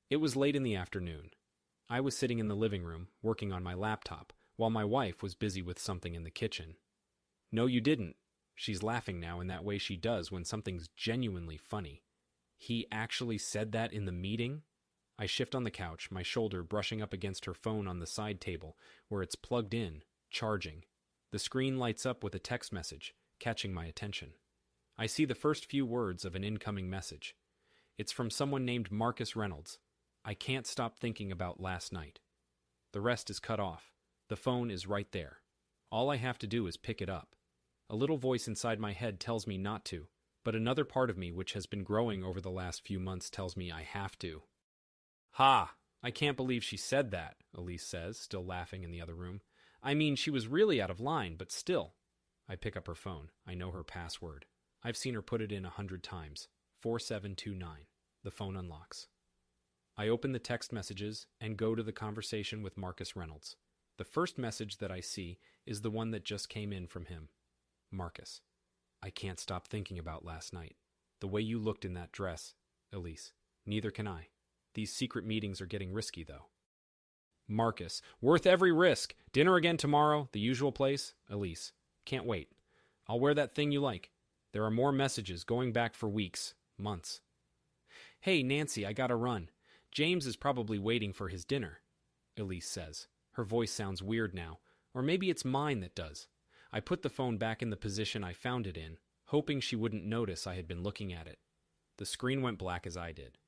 It was late in the afternoon. I was sitting in the living room, working on my laptop, while my wife was busy with something in the kitchen. No, you didn't. She's laughing now in that way she does when something's genuinely funny. He actually said that in the meeting? I shift on the couch, my shoulder brushing up against her phone on the side table, where it's plugged in, charging. The screen lights up with a text message, catching my attention. I see the first few words of an incoming message. It's from someone named Marcus Reynolds. I can't stop thinking about last night. The rest is cut off. The phone is right there. All I have to do is pick it up. A little voice inside my head tells me not to, but another part of me which has been growing over the last few months tells me I have to. Ha! I can't believe she said that, Elise says, still laughing in the other room. I mean, she was really out of line, but still. I pick up her phone. I know her password. I've seen her put it in 100 times. 4729. The phone unlocks. I open the text messages and go to the conversation with Marcus Reynolds. The first message that I see is the one that just came in from him. Marcus, I can't stop thinking about last night. The way you looked in that dress, Elise. Neither can I. These secret meetings are getting risky, though. Marcus, worth every risk. Dinner again tomorrow, the usual place. Elise, can't wait. I'll wear that thing you like. There are more messages going back for weeks, months. Hey, Nancy, I gotta run. James is probably waiting for his dinner, Elise says. Her voice sounds weird now, or maybe it's mine that does. I put the phone back in the position I found it in, hoping she wouldn't notice I had been looking at it. The screen went black as I did.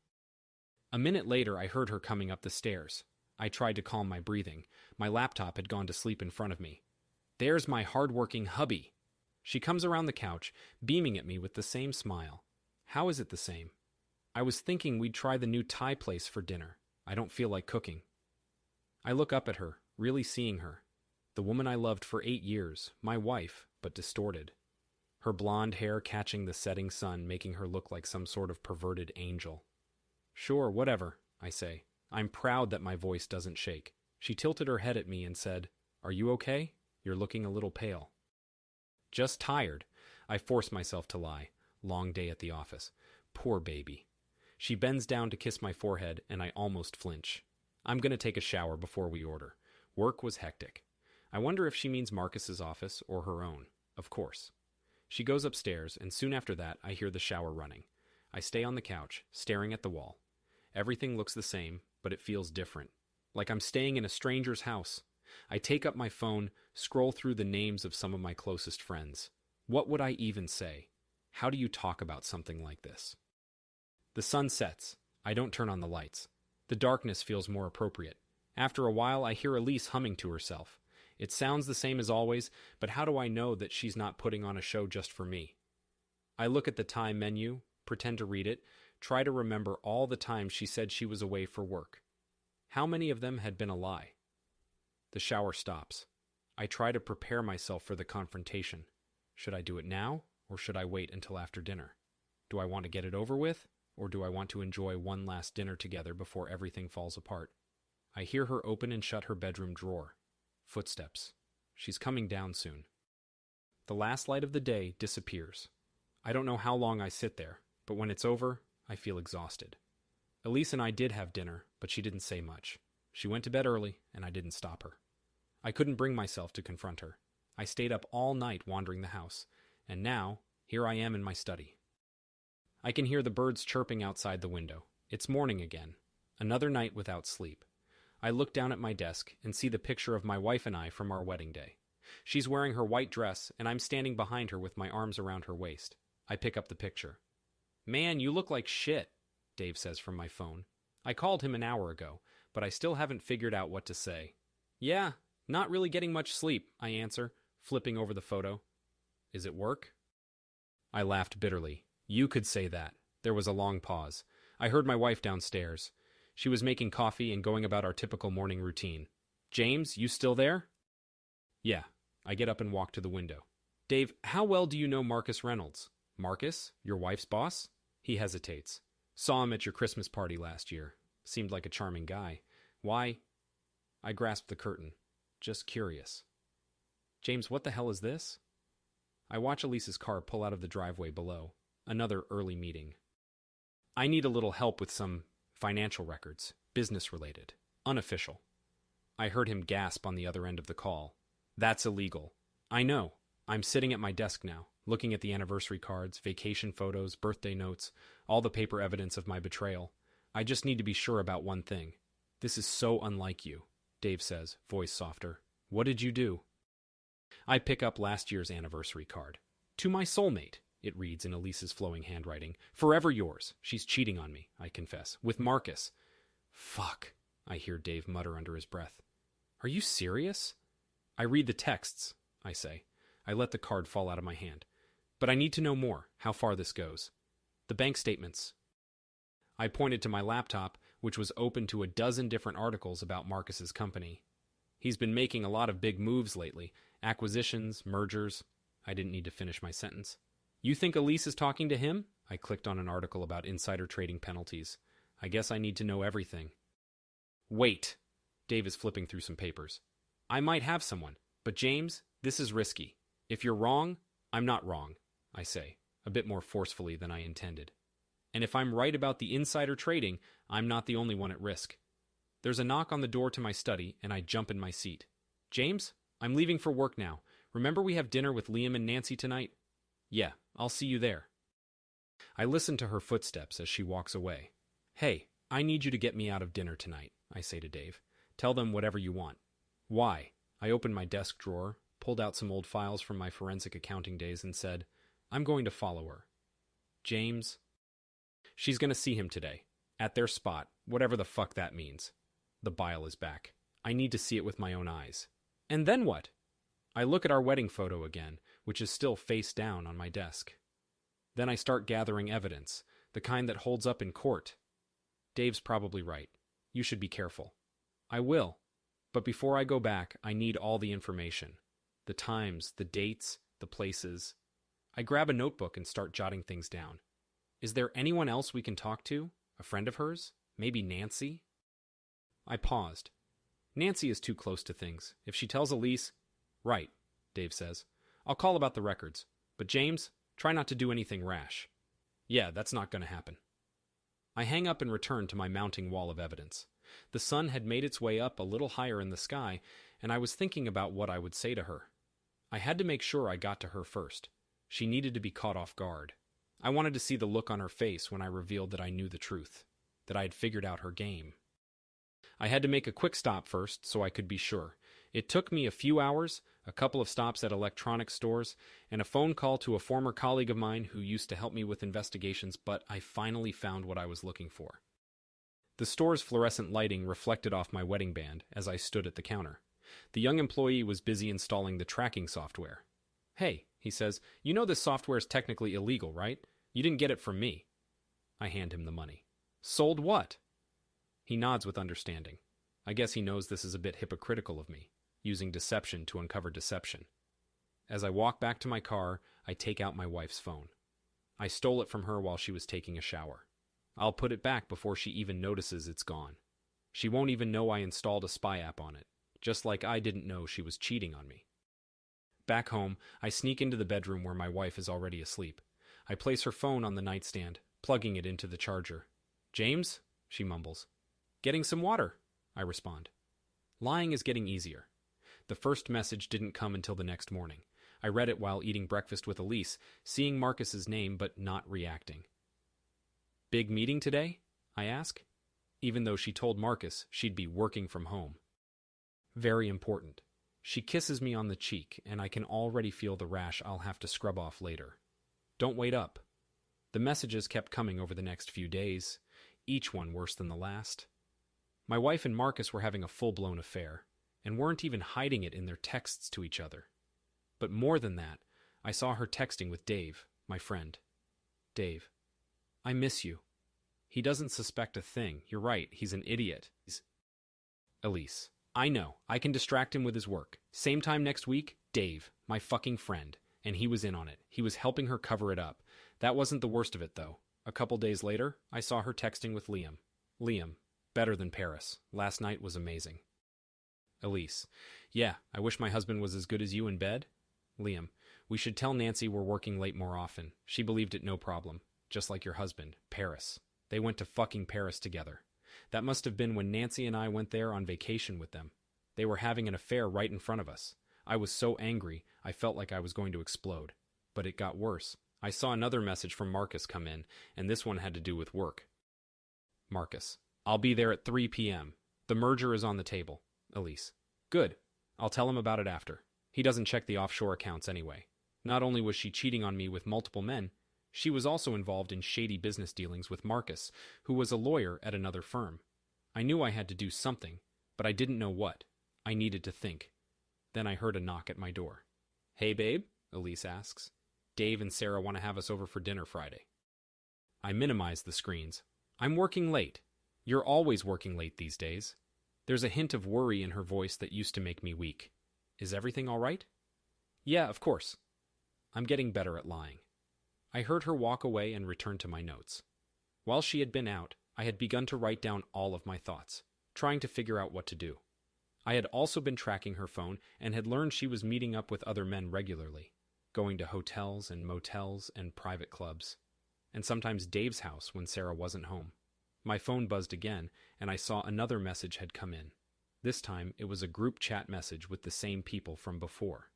A minute later, I heard her coming up the stairs. I tried to calm my breathing. My laptop had gone to sleep in front of me. There's my hard-working hubby. She comes around the couch, beaming at me with the same smile. How is it the same? I was thinking we'd try the new Thai place for dinner. I don't feel like cooking. I look up at her, really seeing her. The woman I loved for 8 years, my wife, but distorted. Her blonde hair catching the setting sun, making her look like some sort of perverted angel. Sure, whatever, I say. I'm proud that my voice doesn't shake. She tilted her head at me and said, Are you okay? You're looking a little pale. Just tired. I force myself to lie. Long day at the office. Poor baby. She bends down to kiss my forehead, and I almost flinch. I'm going to take a shower before we order. Work was hectic. I wonder if she means Marcus's office or her own. Of course. She goes upstairs, and soon after that, I hear the shower running. I stay on the couch, staring at the wall. Everything looks the same, but it feels different. Like I'm staying in a stranger's house. I take up my phone, scroll through the names of some of my closest friends. What would I even say? How do you talk about something like this? The sun sets. I don't turn on the lights. The darkness feels more appropriate. After a while, I hear Elise humming to herself. It sounds the same as always, but how do I know that she's not putting on a show just for me? I look at the Thai menu, pretend to read it, try to remember all the times she said she was away for work. How many of them had been a lie? The shower stops. I try to prepare myself for the confrontation. Should I do it now, or should I wait until after dinner? Do I want to get it over with, or do I want to enjoy one last dinner together before everything falls apart? I hear her open and shut her bedroom drawer. Footsteps. She's coming down soon. The last light of the day disappears. I don't know how long I sit there, but when it's over, I feel exhausted. Elise and I did have dinner, but she didn't say much. She went to bed early, and I didn't stop her. I couldn't bring myself to confront her. I stayed up all night wandering the house, and now, here I am in my study. I can hear the birds chirping outside the window. It's morning again. Another night without sleep. I look down at my desk and see the picture of my wife and I from our wedding day. She's wearing her white dress, and I'm standing behind her with my arms around her waist. I pick up the picture. Man, you look like shit, Dave says from my phone. I called him an hour ago, but I still haven't figured out what to say. Yeah, not really getting much sleep, I answer, flipping over the photo. Is it work? I laughed bitterly. You could say that. There was a long pause. I heard my wife downstairs. She was making coffee and going about our typical morning routine. James, you still there? Yeah. I get up and walk to the window. Dave, how well do you know Marcus Reynolds? Marcus? Your wife's boss? He hesitates. Saw him at your Christmas party last year. Seemed like a charming guy. Why? I grasp the curtain. Just curious. James, what the hell is this? I watch Elise's car pull out of the driveway below. Another early meeting. I need a little help with some Financial records. Business-related. Unofficial. I heard him gasp on the other end of the call. That's illegal. I know. I'm sitting at my desk now, looking at the anniversary cards, vacation photos, birthday notes, all the paper evidence of my betrayal. I just need to be sure about one thing. This is so unlike you, Dave says, voice softer. What did you do? I pick up last year's anniversary card. To my soulmate, it reads in Elise's flowing handwriting. Forever yours. She's cheating on me, I confess, with Marcus. Fuck, I hear Dave mutter under his breath. Are you serious? I read the texts, I say. I let the card fall out of my hand. But I need to know more, how far this goes. The bank statements. I pointed to my laptop, which was open to a dozen different articles about Marcus's company. He's been making a lot of big moves lately. Acquisitions, mergers. I didn't need to finish my sentence. You think Elise is talking to him? I clicked on an article about insider trading penalties. I guess I need to know everything. Wait. Dave is flipping through some papers. I might have someone, but James, this is risky. If you're wrong, I'm not wrong, I say, a bit more forcefully than I intended. And if I'm right about the insider trading, I'm not the only one at risk. There's a knock on the door to my study, and I jump in my seat. James, I'm leaving for work now. Remember we have dinner with Liam and Nancy tonight? Yeah, I'll see you there. I listen to her footsteps as she walks away. Hey, I need you to get me out of dinner tonight, I say to Dave. Tell them whatever you want. Why? I opened my desk drawer, pulled out some old files from my forensic accounting days, and said, I'm going to follow her. James? She's going to see him today. At their spot, whatever the fuck that means. The bile is back. I need to see it with my own eyes. And then what? I look at our wedding photo again, which is still face down on my desk. Then I start gathering evidence, the kind that holds up in court. Dave's probably right. You should be careful. I will. But before I go back, I need all the information. The times, the dates, the places. I grab a notebook and start jotting things down. Is there anyone else we can talk to? A friend of hers? Maybe Nancy? I paused. Nancy is too close to things. If she tells Elise... Right, Dave says. I'll call about the records. But James, try not to do anything rash. Yeah, that's not going to happen. I hang up and return to my mounting wall of evidence. The sun had made its way up a little higher in the sky, and I was thinking about what I would say to her. I had to make sure I got to her first. She needed to be caught off guard. I wanted to see the look on her face when I revealed that I knew the truth, that I had figured out her game. I had to make a quick stop first so I could be sure. It took me a few hours, a couple of stops at electronics stores, and a phone call to a former colleague of mine who used to help me with investigations, but I finally found what I was looking for. The store's fluorescent lighting reflected off my wedding band as I stood at the counter. The young employee was busy installing the tracking software. Hey, he says, you know this software is technically illegal, right? You didn't get it from me. I hand him the money. Sold what? He nods with understanding. I guess he knows this is a bit hypocritical of me, using deception to uncover deception. As I walk back to my car, I take out my wife's phone. I stole it from her while she was taking a shower. I'll put it back before she even notices it's gone. She won't even know I installed a spy app on it, just like I didn't know she was cheating on me. Back home, I sneak into the bedroom where my wife is already asleep. I place her phone on the nightstand, plugging it into the charger. James? She mumbles. Getting some water, I respond. Lying is getting easier. The first message didn't come until the next morning. I read it while eating breakfast with Elise, seeing Marcus's name but not reacting. Big meeting today? I ask, even though she told Marcus she'd be working from home. Very important. She kisses me on the cheek, and I can already feel the rash I'll have to scrub off later. Don't wait up. The messages kept coming over the next few days, each one worse than the last. My wife and Marcus were having a full-blown affair, and weren't even hiding it in their texts to each other. But more than that, I saw her texting with Dave, my friend. Dave, I miss you. He doesn't suspect a thing. You're right, he's an idiot. Elise, I know. I can distract him with his work. Same time next week, Dave, my fucking friend. And he was in on it. He was helping her cover it up. That wasn't the worst of it, though. A couple days later, I saw her texting with Liam. Liam, better than Paris. Last night was amazing. Elise, yeah, I wish my husband was as good as you in bed. Liam, we should tell Nancy we're working late more often. She believed it no problem. Just like your husband, Paris. They went to fucking Paris together. That must have been when Nancy and I went there on vacation with them. They were having an affair right in front of us. I was so angry, I felt like I was going to explode. But it got worse. I saw another message from Marcus come in, and this one had to do with work. Marcus: I'll be there at 3 p.m. The merger is on the table. Elise: Good. I'll tell him about it after. He doesn't check the offshore accounts anyway. Not only was she cheating on me with multiple men, she was also involved in shady business dealings with Marcus, who was a lawyer at another firm. I knew I had to do something, but I didn't know what. I needed to think. Then I heard a knock at my door. Hey, babe? Elise asks. Dave and Sarah want to have us over for dinner Friday. I minimize the screens. I'm working late. You're always working late these days. There's a hint of worry in her voice that used to make me weak. Is everything all right? Yeah, of course. I'm getting better at lying. I heard her walk away and return to my notes. While she had been out, I had begun to write down all of my thoughts, trying to figure out what to do. I had also been tracking her phone and had learned she was meeting up with other men regularly, going to hotels and motels and private clubs, and sometimes Dave's house when Sarah wasn't home. My phone buzzed again, and I saw another message had come in. This time, it was a group chat message with the same people from before.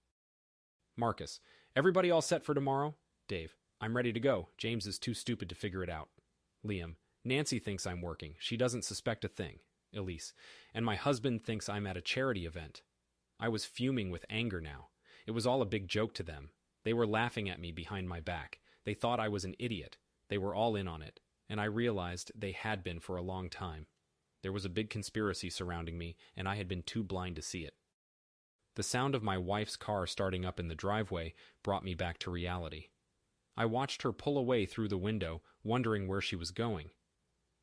Marcus: Everybody all set for tomorrow? Dave: I'm ready to go. James is too stupid to figure it out. Liam: Nancy thinks I'm working. She doesn't suspect a thing. Elise: And my husband thinks I'm at a charity event. I was fuming with anger now. It was all a big joke to them. They were laughing at me behind my back. They thought I was an idiot. They were all in on it, and I realized they had been for a long time. There was a big conspiracy surrounding me, and I had been too blind to see it. The sound of my wife's car starting up in the driveway brought me back to reality. I watched her pull away through the window, wondering where she was going.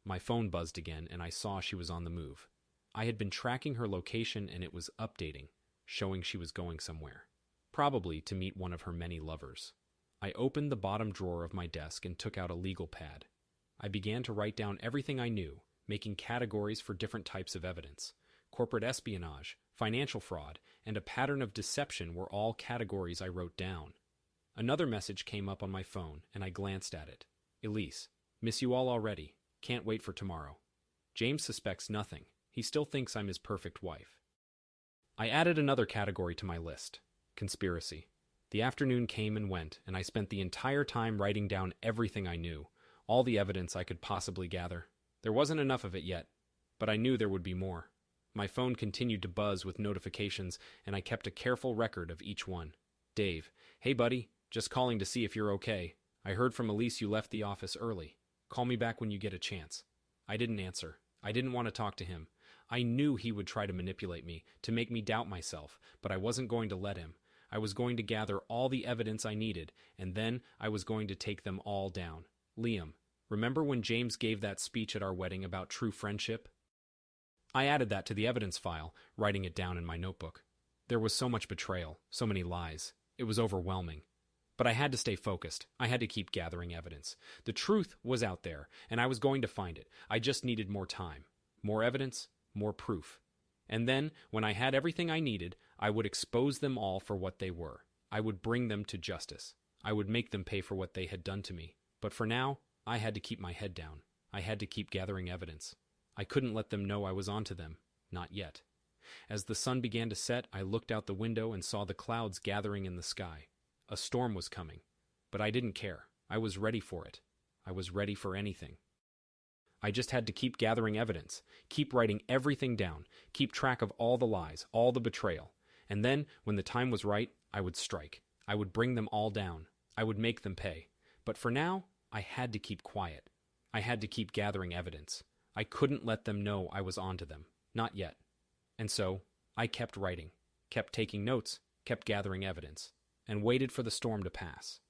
My phone buzzed again, and I saw she was on the move. I had been tracking her location, and it was updating, showing she was going somewhere, probably to meet one of her many lovers. I opened the bottom drawer of my desk and took out a legal pad. I began to write down everything I knew, making categories for different types of evidence. Corporate espionage, financial fraud, and a pattern of deception were all categories I wrote down. Another message came up on my phone, and I glanced at it. Elise: Miss you all already. Can't wait for tomorrow. James suspects nothing. He still thinks I'm his perfect wife. I added another category to my list: conspiracy. The afternoon came and went, and I spent the entire time writing down everything I knew, all the evidence I could possibly gather. There wasn't enough of it yet, but I knew there would be more. My phone continued to buzz with notifications, and I kept a careful record of each one. Dave: Hey buddy, just calling to see if you're okay. I heard from Elise you left the office early. Call me back when you get a chance. I didn't answer. I didn't want to talk to him. I knew he would try to manipulate me, to make me doubt myself, but I wasn't going to let him. I was going to gather all the evidence I needed, and then I was going to take them all down. Liam: Remember when James gave that speech at our wedding about true friendship? I added that to the evidence file, writing it down in my notebook. There was so much betrayal, so many lies. It was overwhelming. But I had to stay focused. I had to keep gathering evidence. The truth was out there, and I was going to find it. I just needed more time. More evidence, more proof. And then, when I had everything I needed, I would expose them all for what they were. I would bring them to justice. I would make them pay for what they had done to me. But for now, I had to keep my head down. I had to keep gathering evidence. I couldn't let them know I was onto them. Not yet. As the sun began to set, I looked out the window and saw the clouds gathering in the sky. A storm was coming. But I didn't care. I was ready for it. I was ready for anything. I just had to keep gathering evidence, keep writing everything down, keep track of all the lies, all the betrayal. And then, when the time was right, I would strike. I would bring them all down. I would make them pay. But for now, I had to keep quiet. I had to keep gathering evidence. I couldn't let them know I was onto them. Not yet. And so, I kept writing, kept taking notes, kept gathering evidence, and waited for the storm to pass.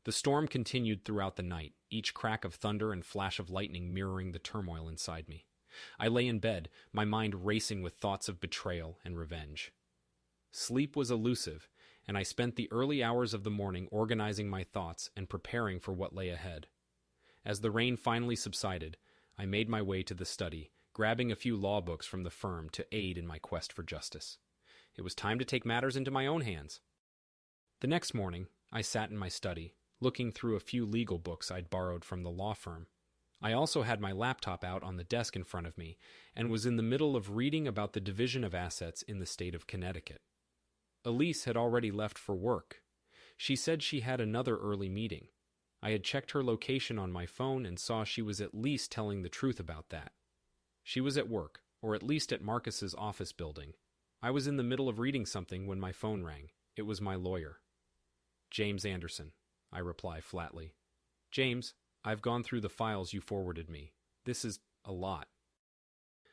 The storm continued throughout the night, each crack of thunder and flash of lightning mirroring the turmoil inside me. I lay in bed, my mind racing with thoughts of betrayal and revenge. Sleep was elusive, and I spent the early hours of the morning organizing my thoughts and preparing for what lay ahead. As the rain finally subsided, I made my way to the study, grabbing a few law books from the firm to aid in my quest for justice. It was time to take matters into my own hands. The next morning, I sat in my study, looking through a few legal books I'd borrowed from the law firm. I also had my laptop out on the desk in front of me and was in the middle of reading about the division of assets in the state of Connecticut. Elise had already left for work. She said she had another early meeting. I had checked her location on my phone and saw she was at least telling the truth about that. She was at work, or at least at Marcus's office building. I was in the middle of reading something when my phone rang. It was my lawyer. James Anderson, I reply flatly. James, I've gone through the files you forwarded me. This is a lot.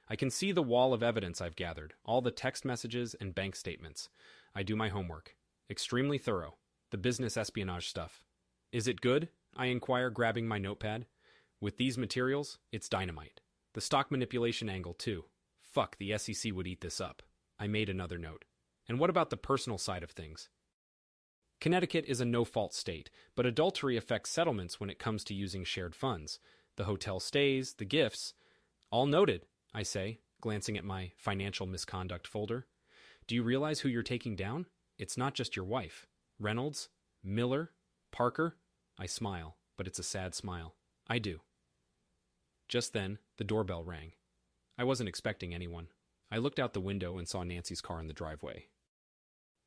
I can see the wall of evidence I've gathered, all the text messages and bank statements. I do my homework. Extremely thorough. The business espionage stuff. Is it good? I inquire, grabbing my notepad. With these materials, it's dynamite. The stock manipulation angle, too. Fuck, the SEC would eat this up. I made another note. And what about the personal side of things? Connecticut is a no-fault state, but adultery affects settlements when it comes to using shared funds. The hotel stays, the gifts. All noted, I say, glancing at my financial misconduct folder. Do you realize who you're taking down? It's not just your wife. Reynolds, Miller, Parker. I smile, but it's a sad smile. I do. Just then, the doorbell rang. I wasn't expecting anyone. I looked out the window and saw Nancy's car in the driveway.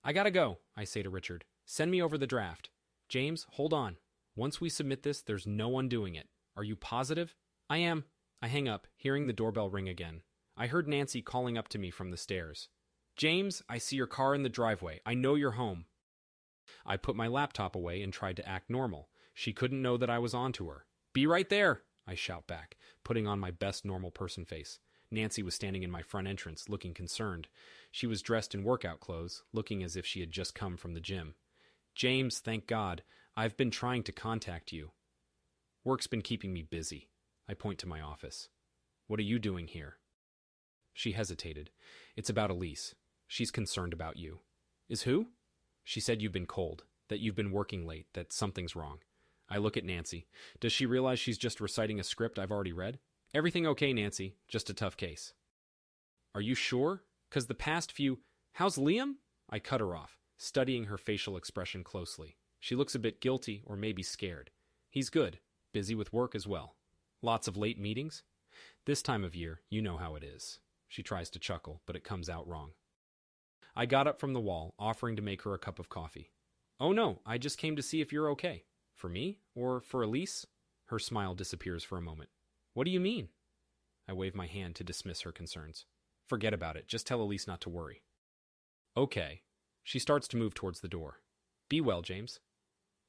I gotta go, I say to Richard. Send me over the draft. James, hold on. Once we submit this, there's no undoing it. Are you positive? I am. I hang up, hearing the doorbell ring again. I heard Nancy calling up to me from the stairs. James, I see your car in the driveway. I know you're home. I put my laptop away and tried to act normal. She couldn't know that I was on to her. Be right there, I shout back, putting on my best normal person face. Nancy was standing in my front entrance, looking concerned. She was dressed in workout clothes, looking as if she had just come from the gym. James, thank God. I've been trying to contact you. Work's been keeping me busy. I point to my office. What are you doing here? She hesitated. It's about Elise. She's concerned about you. Is who? She said you've been cold, that you've been working late, that something's wrong. I look at Nancy. Does she realize she's just reciting a script I've already read? Everything okay, Nancy. Just a tough case. Are you sure? 'Cause the past few... How's Liam? I cut her off, studying her facial expression closely. She looks a bit guilty or maybe scared. He's good. Busy with work as well. Lots of late meetings? This time of year, you know how it is. She tries to chuckle, but it comes out wrong. I got up from the wall, offering to make her a cup of coffee. Oh no, I just came to see if you're okay. For me? Or for Elise? Her smile disappears for a moment. What do you mean? I wave my hand to dismiss her concerns. Forget about it. Just tell Elise not to worry. Okay. She starts to move towards the door. Be well, James.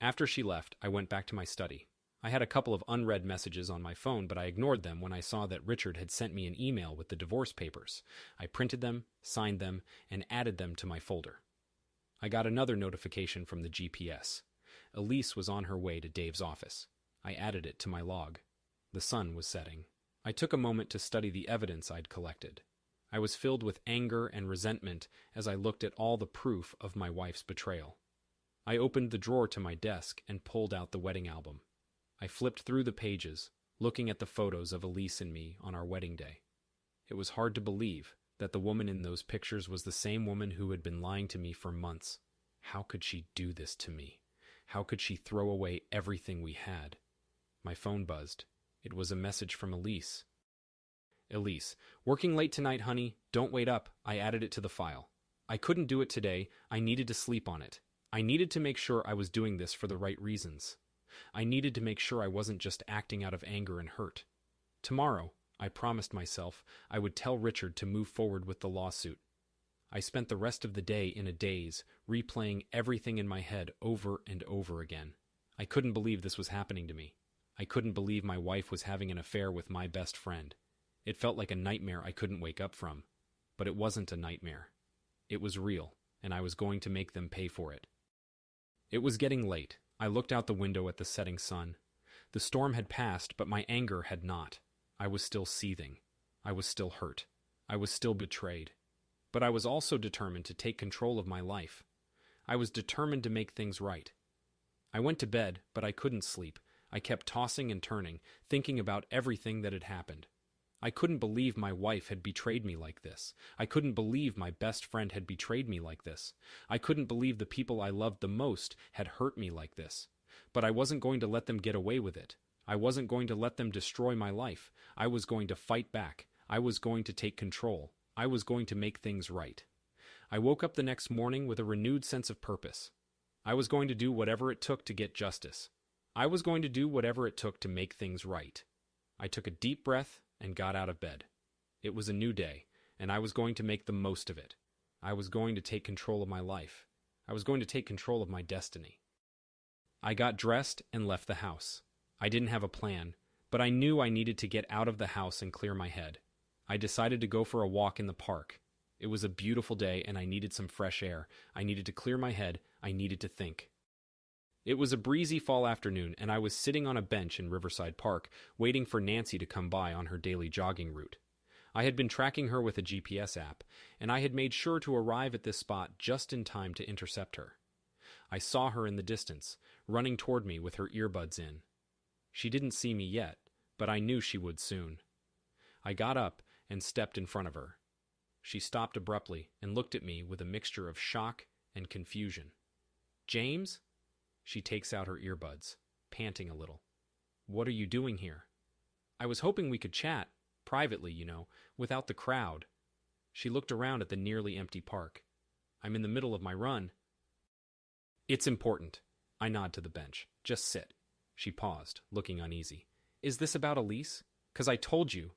After she left, I went back to my study. I had a couple of unread messages on my phone, but I ignored them when I saw that Richard had sent me an email with the divorce papers. I printed them, signed them, and added them to my folder. I got another notification from the GPS. Elise was on her way to Dave's office. I added it to my log. The sun was setting. I took a moment to study the evidence I'd collected. I was filled with anger and resentment as I looked at all the proof of my wife's betrayal. I opened the drawer to my desk and pulled out the wedding album. I flipped through the pages, looking at the photos of Elise and me on our wedding day. It was hard to believe that the woman in those pictures was the same woman who had been lying to me for months. How could she do this to me? How could she throw away everything we had? My phone buzzed. It was a message from Elise. Elise, working late tonight, honey. Don't wait up. I added it to the file. I couldn't do it today. I needed to sleep on it. I needed to make sure I was doing this for the right reasons. I needed to make sure I wasn't just acting out of anger and hurt. Tomorrow, I promised myself I would tell Richard to move forward with the lawsuit. I spent the rest of the day in a daze, replaying everything in my head over and over again. I couldn't believe this was happening to me. I couldn't believe my wife was having an affair with my best friend. It felt like a nightmare I couldn't wake up from. But it wasn't a nightmare. It was real, and I was going to make them pay for it. It was getting late. I looked out the window at the setting sun. The storm had passed, but my anger had not. I was still seething. I was still hurt. I was still betrayed. But I was also determined to take control of my life. I was determined to make things right. I went to bed, but I couldn't sleep. I kept tossing and turning, thinking about everything that had happened. I couldn't believe my wife had betrayed me like this. I couldn't believe my best friend had betrayed me like this. I couldn't believe the people I loved the most had hurt me like this. But I wasn't going to let them get away with it. I wasn't going to let them destroy my life. I was going to fight back. I was going to take control. I was going to make things right. I woke up the next morning with a renewed sense of purpose. I was going to do whatever it took to get justice. I was going to do whatever it took to make things right. I took a deep breath and got out of bed. It was a new day, and I was going to make the most of it. I was going to take control of my life. I was going to take control of my destiny. I got dressed and left the house. I didn't have a plan, but I knew I needed to get out of the house and clear my head. I decided to go for a walk in the park. It was a beautiful day, and I needed some fresh air. I needed to clear my head. I needed to think. It was a breezy fall afternoon, and I was sitting on a bench in Riverside Park, waiting for Nancy to come by on her daily jogging route. I had been tracking her with a GPS app, and I had made sure to arrive at this spot just in time to intercept her. I saw her in the distance, running toward me with her earbuds in. She didn't see me yet, but I knew she would soon. I got up and stepped in front of her. She stopped abruptly and looked at me with a mixture of shock and confusion. "James?" She takes out her earbuds, panting a little. "What are you doing here?" "I was hoping we could chat, privately, without the crowd." She looked around at the nearly empty park. "I'm in the middle of my run." "It's important." I nod to the bench. "Just sit." She paused, looking uneasy. "Is this about Elise? 'Cause I told you."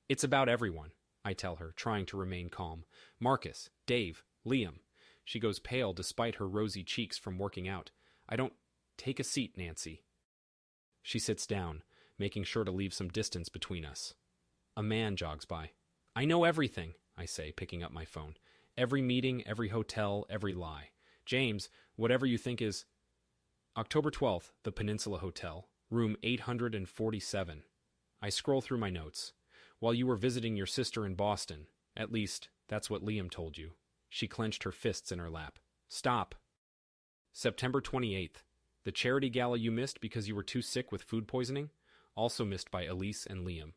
"It's about everyone," I tell her, trying to remain calm. "Marcus, Dave, Liam." She goes pale despite her rosy cheeks from working out. "I don't..." "Take a seat, Nancy." She sits down, making sure to leave some distance between us. A man jogs by. "I know everything," I say, picking up my phone. "Every meeting, every hotel, every lie. James, whatever you think is..." October 12th, the Peninsula Hotel, room 847. I scroll through my notes. "While you were visiting your sister in Boston. At least, that's what Liam told you." She clenched her fists in her lap. "Stop." September 28th. The charity gala you missed because you were too sick with food poisoning? Also missed by Elise and Liam.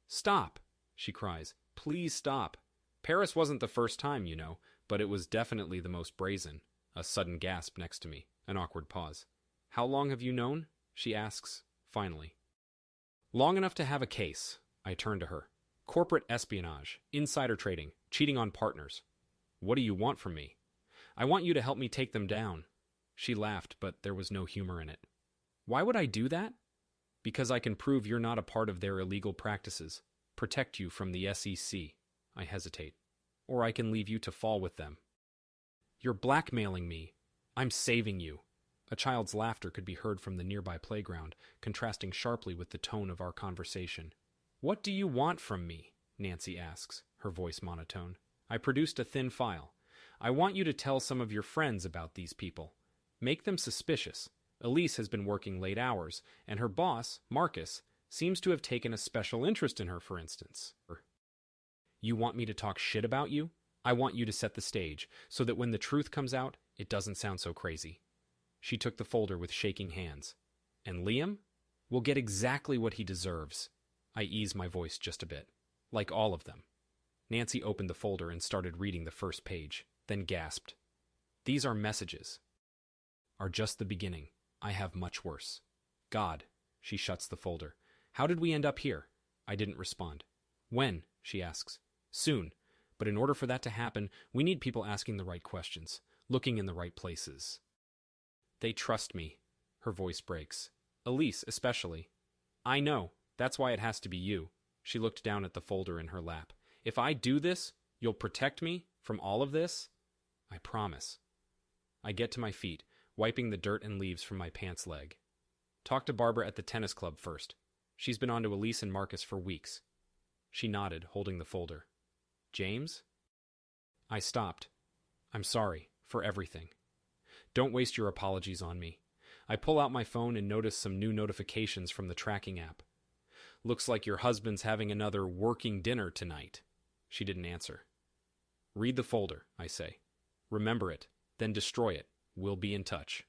"Stop," she cries. "Please stop." Paris wasn't the first time, but it was definitely the most brazen. A sudden gasp next to me. An awkward pause. "How long have you known?" she asks, finally. "Long enough to have a case." I turn to her. "Corporate espionage, insider trading, cheating on partners." "What do you want from me?" "I want you to help me take them down." She laughed, but there was no humor in it. "Why would I do that?" "Because I can prove you're not a part of their illegal practices. Protect you from the SEC. I hesitate. "Or I can leave you to fall with them." "You're blackmailing me." "I'm saving you." A child's laughter could be heard from the nearby playground, contrasting sharply with the tone of our conversation. "What do you want from me?" Nancy asks, her voice monotone. I produced a thin file. "I want you to tell some of your friends about these people. Make them suspicious. Elise has been working late hours, and her boss, Marcus, seems to have taken a special interest in her, for instance." "You want me to talk shit about you?" "I want you to set the stage, so that when the truth comes out, it doesn't sound so crazy." She took the folder with shaking hands. "And Liam? Will get exactly what he deserves." I eased my voice just a bit. "Like all of them." Nancy opened the folder and started reading the first page, then gasped. "These are messages. Are just the beginning. I have much worse. God." She shuts the folder. "How did we end up here?" I didn't respond. "When?" she asks. "Soon. But in order for that to happen, we need people asking the right questions, looking in the right places." "They trust me." Her voice breaks. "Elise, especially." "I know. That's why it has to be you." She looked down at the folder in her lap. "If I do this, you'll protect me from all of this?" "I promise." I get to my feet, wiping the dirt and leaves from my pants leg. "Talk to Barbara at the tennis club first. She's been on to Elise and Marcus for weeks." She nodded, holding the folder. "James?" I stopped. "I'm sorry for everything. Don't waste your apologies on me." I pull out my phone and notice some new notifications from the tracking app. "Looks like your husband's having another working dinner tonight." She didn't answer. "Read the folder," I say. "Remember it, then destroy it. We'll be in touch."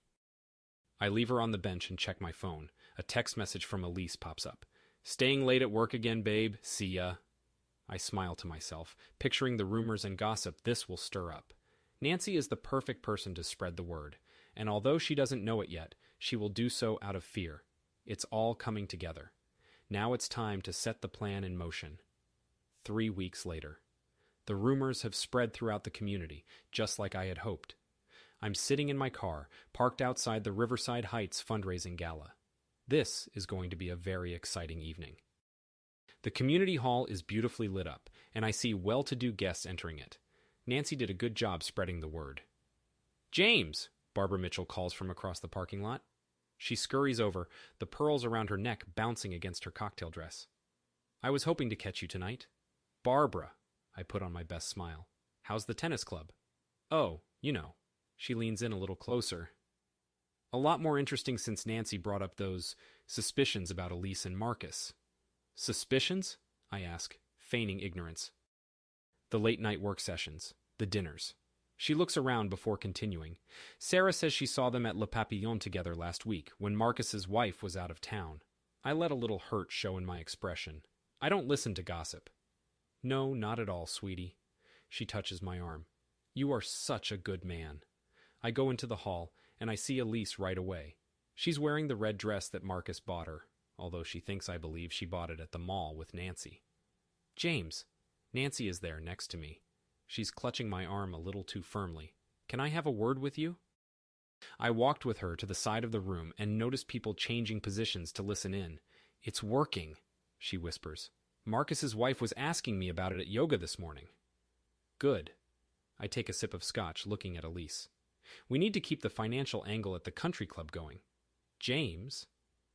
I leave her on the bench and check my phone. A text message from Elise pops up. "Staying late at work again, babe. See ya." I smile to myself, picturing the rumors and gossip this will stir up. Nancy is the perfect person to spread the word, and although she doesn't know it yet, she will do so out of fear. It's all coming together. Now it's time to set the plan in motion. 3 weeks later. The rumors have spread throughout the community, just like I had hoped. I'm sitting in my car, parked outside the Riverside Heights fundraising gala. This is going to be a very exciting evening. The community hall is beautifully lit up, and I see well-to-do guests entering it. Nancy did a good job spreading the word. "James!" Barbara Mitchell calls from across the parking lot. She scurries over, the pearls around her neck bouncing against her cocktail dress. "I was hoping to catch you tonight." "Barbara," I put on my best smile. "How's the tennis club?" "Oh, you know." She leans in a little closer. "A lot more interesting since Nancy brought up those suspicions about Elise and Marcus." "Suspicions?" I ask, feigning ignorance. "The late-night work sessions, the dinners." She looks around before continuing. "Sarah says she saw them at Le Papillon together last week, when Marcus's wife was out of town." I let a little hurt show in my expression. I don't listen to gossip. "No, not at all, sweetie." She touches my arm. "You are such a good man." I go into the hall, and I see Elise right away. She's wearing the red dress that Marcus bought her, although she thinks I believe she bought it at the mall with Nancy. "James." Nancy is there next to me. She's clutching my arm a little too firmly. "Can I have a word with you?" I walked with her to the side of the room and noticed people changing positions to listen in. "It's working," she whispers. "Marcus's wife was asking me about it at yoga this morning." "Good." I take a sip of scotch, looking at Elise. "We need to keep the financial angle at the country club going." "James?"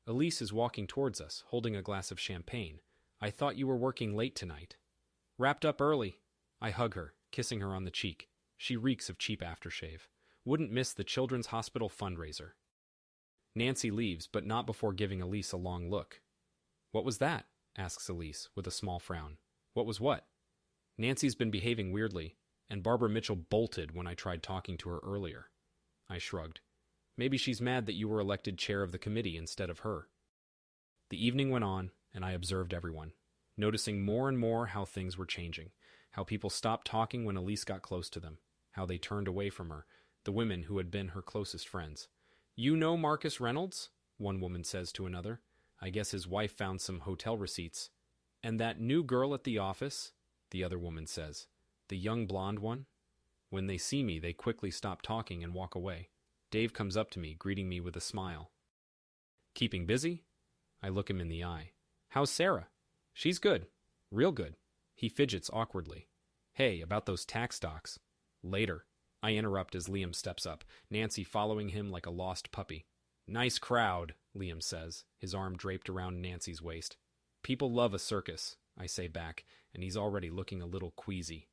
Elise is walking towards us, holding a glass of champagne. "I thought you were working late tonight." "Wrapped up early." I hug her, kissing her on the cheek. She reeks of cheap aftershave. Wouldn't miss the Children's Hospital fundraiser. Nancy leaves, but not before giving Elise a long look. "What was that?" asks Elise, with a small frown. "What was what?" "Nancy's been behaving weirdly, and Barbara Mitchell bolted when I tried talking to her earlier." I shrugged. "Maybe she's mad that you were elected chair of the committee instead of her." The evening went on, and I observed everyone, noticing more and more how things were changing, how people stopped talking when Elise got close to them, how they turned away from her, the women who had been her closest friends. "You know Marcus Reynolds?" one woman says to another. "I guess his wife found some hotel receipts." "And that new girl at the office?" the other woman says. "The young blonde one?" When they see me, they quickly stop talking and walk away. Dave comes up to me, greeting me with a smile. "Keeping busy?" I look him in the eye. "How's Sarah?" "She's good. Real good." He fidgets awkwardly. "Hey, about those tax docs." "Later." I interrupt as Liam steps up, Nancy following him like a lost puppy. "Nice crowd," Liam says, his arm draped around Nancy's waist. "People love a circus," I say back, and he's already looking a little queasy.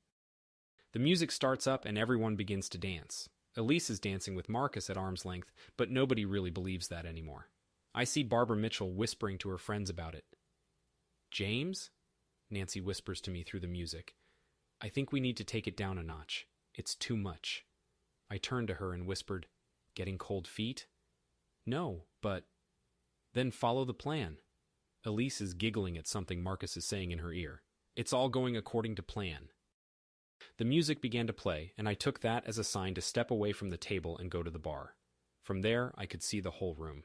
The music starts up and everyone begins to dance. Elise is dancing with Marcus at arm's length, but nobody really believes that anymore. I see Barbara Mitchell whispering to her friends about it. "James?" Nancy whispers to me through the music. "I think we need to take it down a notch. It's too much." I turned to her and whispered, "Getting cold feet?" "No, but..." "Then follow the plan." Elise is giggling at something Marcus is saying in her ear. "It's all going according to plan." The music began to play, and I took that as a sign to step away from the table and go to the bar. From there, I could see the whole room.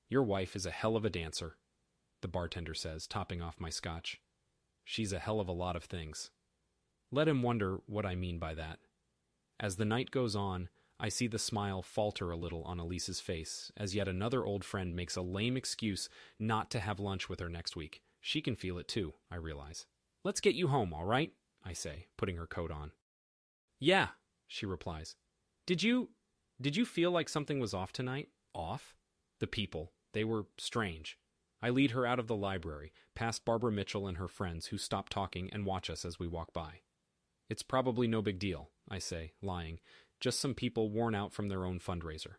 "Your wife is a hell of a dancer," the bartender says, topping off my scotch. "She's a hell of a lot of things." Let him wonder what I mean by that. As the night goes on, I see the smile falter a little on Elise's face as yet another old friend makes a lame excuse not to have lunch with her next week. She can feel it too, I realize. "Let's get you home, all right?" I say, putting her coat on. "Yeah," she replies. Did you feel like something was off tonight?" "Off?" "The people. They were strange." I lead her out of the library, past Barbara Mitchell and her friends who stop talking and watch us as we walk by. "It's probably no big deal," I say, lying. "Just some people worn out from their own fundraiser."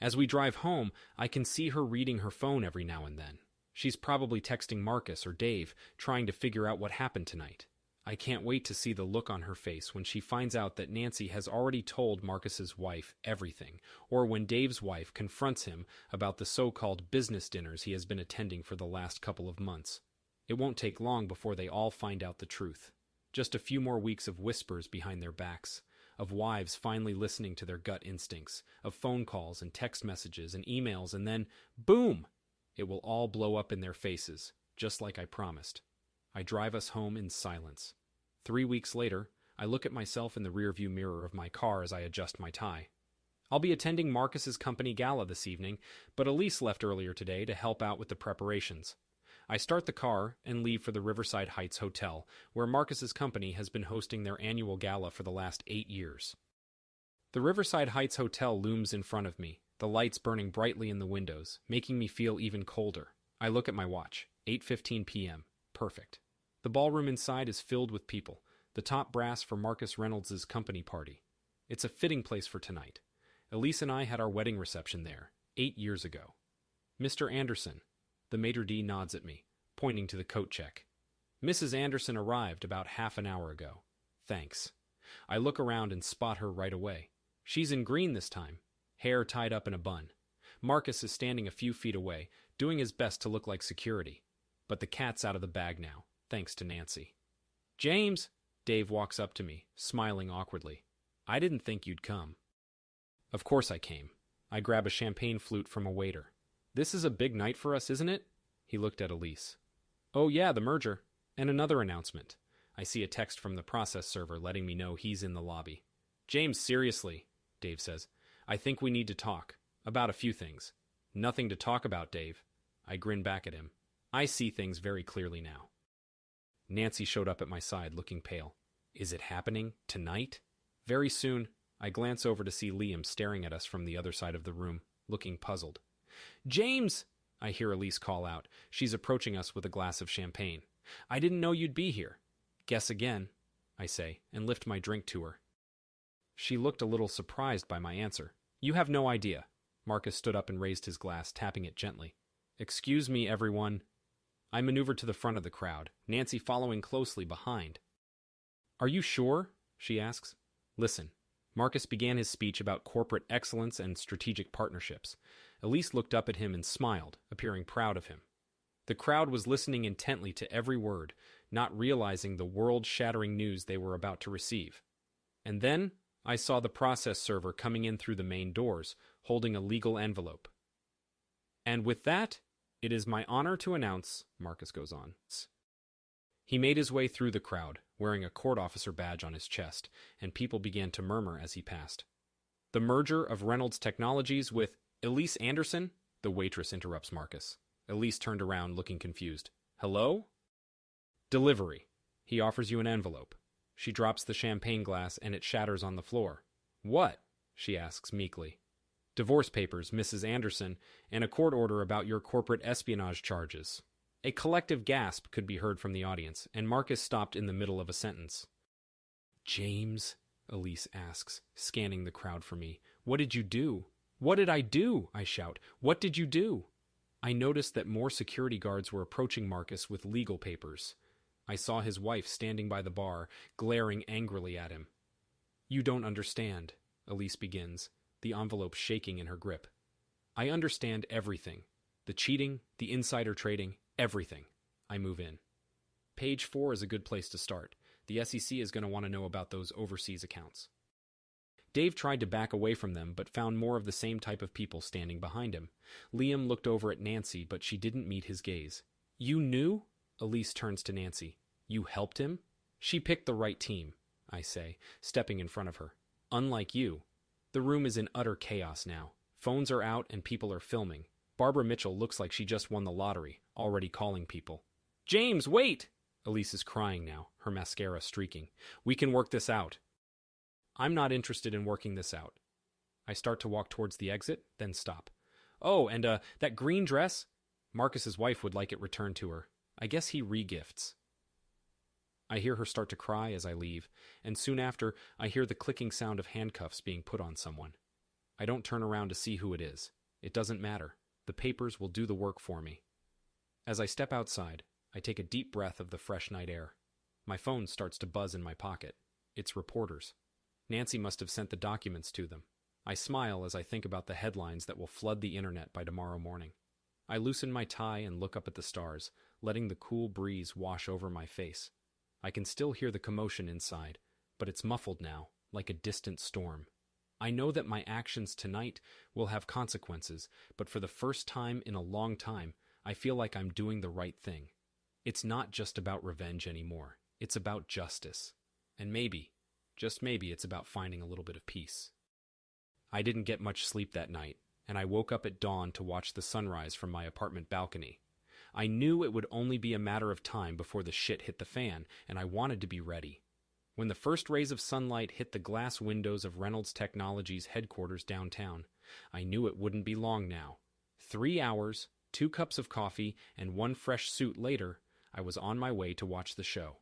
As we drive home, I can see her reading her phone every now and then. She's probably texting Marcus or Dave, trying to figure out what happened tonight. I can't wait to see the look on her face when she finds out that Nancy has already told Marcus's wife everything, or when Dave's wife confronts him about the so-called business dinners he has been attending for the last couple of months. It won't take long before they all find out the truth. Just a few more weeks of whispers behind their backs, of wives finally listening to their gut instincts, of phone calls and text messages and emails, and then, boom! It will all blow up in their faces, just like I promised. I drive us home in silence. 3 weeks later, I look at myself in the rearview mirror of my car as I adjust my tie. I'll be attending Marcus's company gala this evening, but Elise left earlier today to help out with the preparations. I start the car and leave for the Riverside Heights Hotel, where Marcus's company has been hosting their annual gala for the last 8 years. The Riverside Heights Hotel looms in front of me, the lights burning brightly in the windows, making me feel even colder. I look at my watch. 8:15 p.m. Perfect. The ballroom inside is filled with people, the top brass for Marcus Reynolds' company party. It's a fitting place for tonight. Elise and I had our wedding reception there, 8 years ago. Mr. Anderson, the maitre d' nods at me, pointing to the coat check. Mrs. Anderson arrived about half an hour ago. Thanks. I look around and spot her right away. She's in green this time, hair tied up in a bun. Marcus is standing a few feet away, doing his best to look like security. But the cat's out of the bag now, thanks to Nancy. James! Dave walks up to me, smiling awkwardly. I didn't think you'd come. Of course I came. I grab a champagne flute from a waiter. This is a big night for us, isn't it? He looked at Elise. Oh yeah, the merger. And another announcement. I see a text from the process server letting me know he's in the lobby. James, seriously, Dave says. I think we need to talk. About a few things. Nothing to talk about, Dave. I grin back at him. I see things very clearly now. Nancy showed up at my side, looking pale. Is it happening? Tonight? Very soon. I glance over to see Liam staring at us from the other side of the room, looking puzzled. James! I hear Elise call out. She's approaching us with a glass of champagne. I didn't know you'd be here. Guess again, I say, and lift my drink to her. She looked a little surprised by my answer. You have no idea. Marcus stood up and raised his glass, tapping it gently. Excuse me, everyone. I maneuvered to the front of the crowd, Nancy following closely behind. Are you sure? She asks. Listen. Marcus began his speech about corporate excellence and strategic partnerships. Elise looked up at him and smiled, appearing proud of him. The crowd was listening intently to every word, not realizing the world-shattering news they were about to receive. And then I saw the process server coming in through the main doors, holding a legal envelope. And with that, it is my honor to announce, Marcus goes on. He made his way through the crowd, wearing a court officer badge on his chest, and people began to murmur as he passed. The merger of Reynolds Technologies with Elise Anderson? The waitress interrupts Marcus. Elise turned around, looking confused. Hello? Delivery. He offers you an envelope. She drops the champagne glass and it shatters on the floor. What? She asks meekly. Divorce papers, Mrs. Anderson, and a court order about your corporate espionage charges. A collective gasp could be heard from the audience, and Marcus stopped in the middle of a sentence. James, Elise asks, scanning the crowd for me. What did you do? What did I do? I shout. What did you do? I noticed that more security guards were approaching Marcus with legal papers. I saw his wife standing by the bar, glaring angrily at him. You don't understand, Elise begins, the envelope shaking in her grip. I understand everything. The cheating, the insider trading, everything. I move in. Page 4 is a good place to start. The SEC is going to want to know about those overseas accounts. Dave tried to back away from them, but found more of the same type of people standing behind him. Liam looked over at Nancy, but she didn't meet his gaze. You knew? Elise turns to Nancy. You helped him? She picked the right team, I say, stepping in front of her. Unlike you. The room is in utter chaos now. Phones are out and people are filming. Barbara Mitchell looks like she just won the lottery, already calling people. James, wait! Elise is crying now, her mascara streaking. We can work this out. I'm not interested in working this out. I start to walk towards the exit, then stop. Oh, and that green dress? Marcus's wife would like it returned to her. I guess he re-gifts. I hear her start to cry as I leave, and soon after, I hear the clicking sound of handcuffs being put on someone. I don't turn around to see who it is. It doesn't matter. The papers will do the work for me. As I step outside, I take a deep breath of the fresh night air. My phone starts to buzz in my pocket. It's reporters. Nancy must have sent the documents to them. I smile as I think about the headlines that will flood the internet by tomorrow morning. I loosen my tie and look up at the stars, letting the cool breeze wash over my face. I can still hear the commotion inside, but it's muffled now, like a distant storm. I know that my actions tonight will have consequences, but for the first time in a long time, I feel like I'm doing the right thing. It's not just about revenge anymore. It's about justice. And maybe, just maybe, it's about finding a little bit of peace. I didn't get much sleep that night, and I woke up at dawn to watch the sunrise from my apartment balcony. I knew it would only be a matter of time before the shit hit the fan, and I wanted to be ready. When the first rays of sunlight hit the glass windows of Reynolds Technologies headquarters downtown, I knew it wouldn't be long now. 3 hours, 2 cups of coffee, and 1 fresh suit later, I was on my way to watch the show.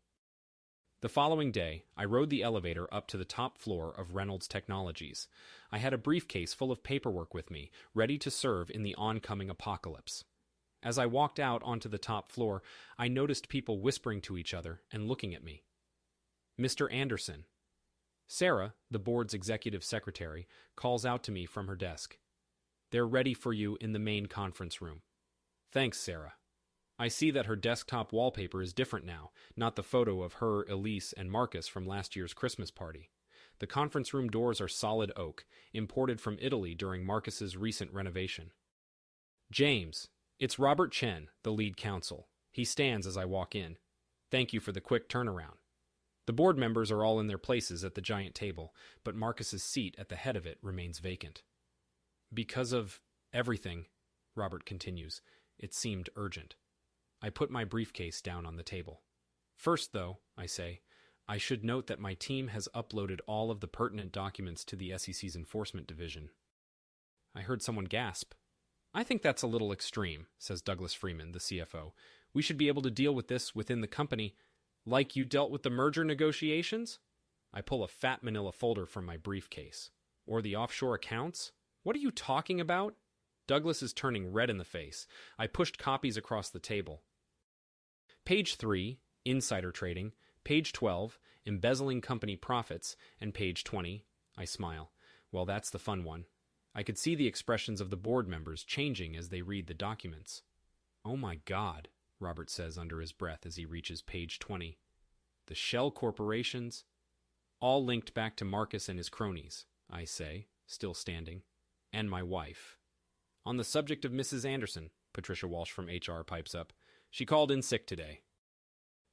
The following day, I rode the elevator up to the top floor of Reynolds Technologies. I had a briefcase full of paperwork with me, ready to serve in the oncoming apocalypse. As I walked out onto the top floor, I noticed people whispering to each other and looking at me. Mr. Anderson. Sarah, the board's executive secretary, calls out to me from her desk. They're ready for you in the main conference room. Thanks, Sarah. I see that her desktop wallpaper is different now, not the photo of her, Elise, and Marcus from last year's Christmas party. The conference room doors are solid oak, imported from Italy during Marcus's recent renovation. James, it's Robert Chen, the lead counsel. He stands as I walk in. Thank you for the quick turnaround. The board members are all in their places at the giant table, but Marcus's seat at the head of it remains vacant. Because of everything, Robert continues, it seemed urgent. I put my briefcase down on the table. First, though, I say, I should note that my team has uploaded all of the pertinent documents to the SEC's Enforcement Division. I heard someone gasp. I think that's a little extreme, says Douglas Freeman, the CFO. We should be able to deal with this within the company, like you dealt with the merger negotiations? I pull a fat manila folder from my briefcase. Or the offshore accounts? What are you talking about? Douglas is turning red in the face. I pushed copies across the table. Page 3, Insider Trading. Page 12, Embezzling Company Profits. And page 20, I smile. Well, that's the fun one. I could see the expressions of the board members changing as they read the documents. Oh my God, Robert says under his breath as he reaches page 20. The shell corporations? All linked back to Marcus and his cronies, I say, still standing. And my wife. On the subject of Mrs. Anderson, Patricia Walsh from HR pipes up. She called in sick today.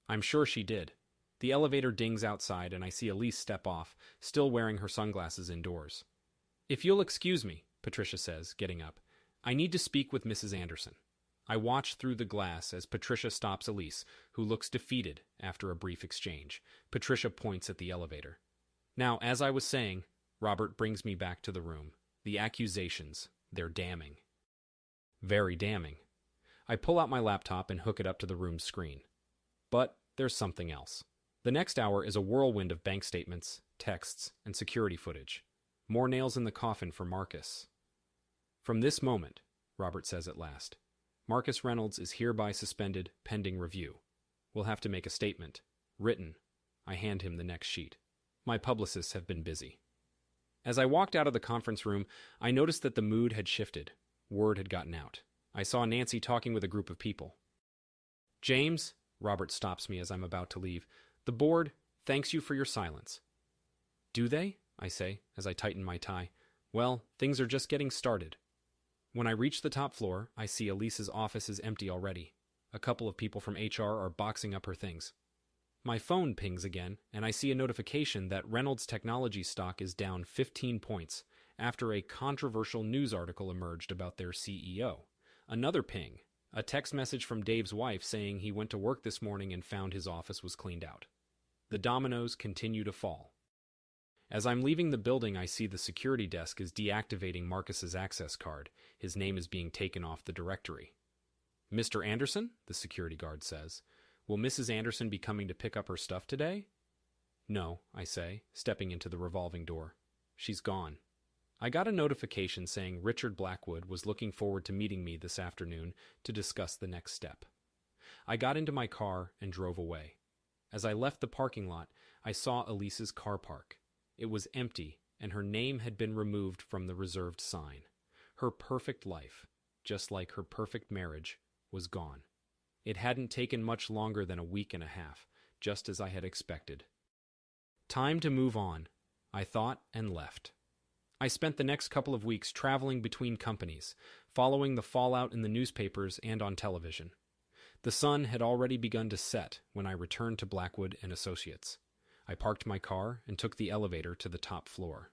I'm sure she did. The elevator dings outside and I see Elise step off, still wearing her sunglasses indoors. If you'll excuse me, Patricia says, getting up. I need to speak with Mrs. Anderson. I watch through the glass as Patricia stops Elise, who looks defeated after a brief exchange. Patricia points at the elevator. Now, as I was saying, Robert brings me back to the room. The accusations, they're damning. Very damning. I pull out my laptop and hook it up to the room's screen. But there's something else. The next hour is a whirlwind of bank statements, texts, and security footage. More nails in the coffin for Marcus. From this moment, Robert says at last, Marcus Reynolds is hereby suspended pending review. We'll have to make a statement. Written. I hand him the next sheet. My publicists have been busy. As I walked out of the conference room, I noticed that the mood had shifted. Word had gotten out. I saw Nancy talking with a group of people. James, Robert stops me as I'm about to leave. The board thanks you for your silence. Do they? I say, as I tighten my tie. Well, things are just getting started. When I reach the top floor, I see Elise's office is empty already. A couple of people from HR are boxing up her things. My phone pings again, and I see a notification that Reynolds Technology stock is down 15 points after a controversial news article emerged about their CEO. Another ping, a text message from Dave's wife saying he went to work this morning and found his office was cleaned out. The dominoes continue to fall. As I'm leaving the building, I see the security desk is deactivating Marcus's access card. His name is being taken off the directory. Mr. Anderson, the security guard says, will Mrs. Anderson be coming to pick up her stuff today? No, I say, stepping into the revolving door. She's gone. I got a notification saying Richard Blackwood was looking forward to meeting me this afternoon to discuss the next step. I got into my car and drove away. As I left the parking lot, I saw Elise's car park. It was empty, and her name had been removed from the reserved sign. Her perfect life, just like her perfect marriage, was gone. It hadn't taken much longer than a week and a half, just as I had expected. Time to move on, I thought, and left. I spent the next couple of weeks traveling between companies, following the fallout in the newspapers and on television. The sun had already begun to set when I returned to Blackwood and Associates. I parked my car and took the elevator to the top floor.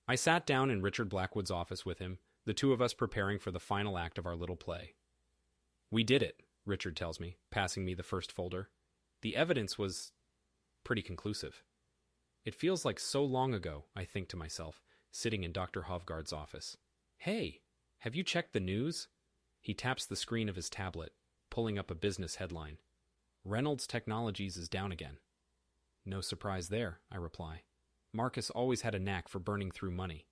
I sat down in Richard Blackwood's office with him, the two of us preparing for the final act of our little play. "We did it," Richard tells me, passing me the first folder. The evidence was pretty conclusive. It feels like so long ago, I think to myself, sitting in Dr. Hovgaard's office. "Hey, have you checked the news?" He taps the screen of his tablet, pulling up a business headline. "Reynolds Technologies is down again." "No surprise there," I reply. Marcus always had a knack for burning through money.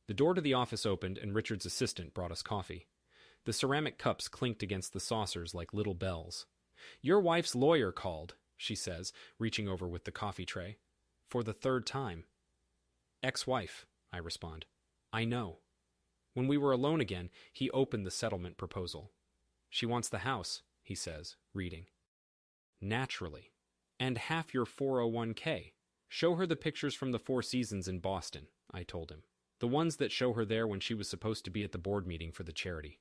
The door to the office opened and Richard's assistant brought us coffee. The ceramic cups clinked against the saucers like little bells. "Your wife's lawyer called," she says, reaching over with the coffee tray. "For the third time." "Ex-wife," I respond. "I know." When we were alone again, he opened the settlement proposal. "She wants the house," he says, reading. "Naturally. And half your 401k. Show her the pictures from the Four Seasons in Boston," I told him. "The ones that show her there when she was supposed to be at the board meeting for the charity."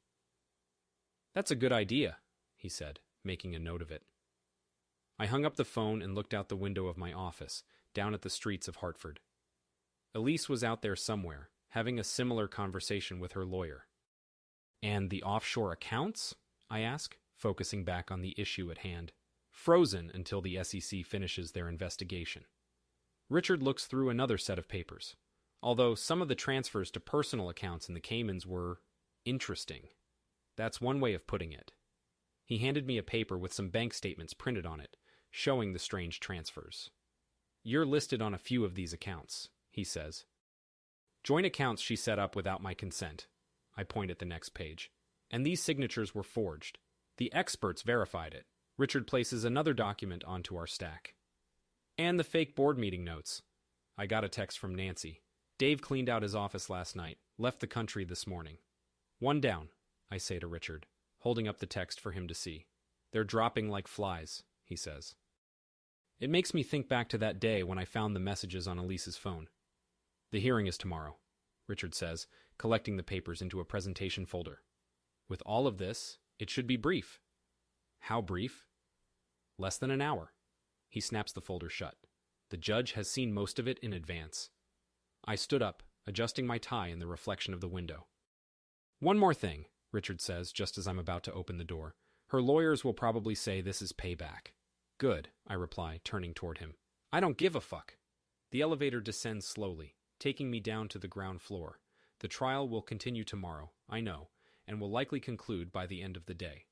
"That's a good idea," he said, making a note of it. I hung up the phone and looked out the window of my office, down at the streets of Hartford. Elise was out there somewhere, having a similar conversation with her lawyer. "And the offshore accounts?" I ask, focusing back on the issue at hand. "Frozen until the SEC finishes their investigation." Richard looks through another set of papers, although some of the transfers to personal accounts in the Caymans were interesting. That's one way of putting it. He handed me a paper with some bank statements printed on it, showing the strange transfers. "You're listed on a few of these accounts," he says. "Joint accounts she set up without my consent." I point at the next page. "And these signatures were forged. The experts verified it." Richard places another document onto our stack. "And the fake board meeting notes." I got a text from Nancy. "Dave cleaned out his office last night, left the country this morning." "One down," I say to Richard, holding up the text for him to see. "They're dropping like flies," he says. It makes me think back to that day when I found the messages on Elise's phone. "The hearing is tomorrow," Richard says, collecting the papers into a presentation folder. "With all of this, it should be brief." "How brief?" "Less than an hour." He snaps the folder shut. "The judge has seen most of it in advance." I stood up, adjusting my tie in the reflection of the window. "One more thing," Richard says, just as I'm about to open the door. "Her lawyers will probably say this is payback." "Good," I reply, turning toward him. "I don't give a fuck." The elevator descends slowly, taking me down to the ground floor. The trial will continue tomorrow, I know, and will likely conclude by the end of the day.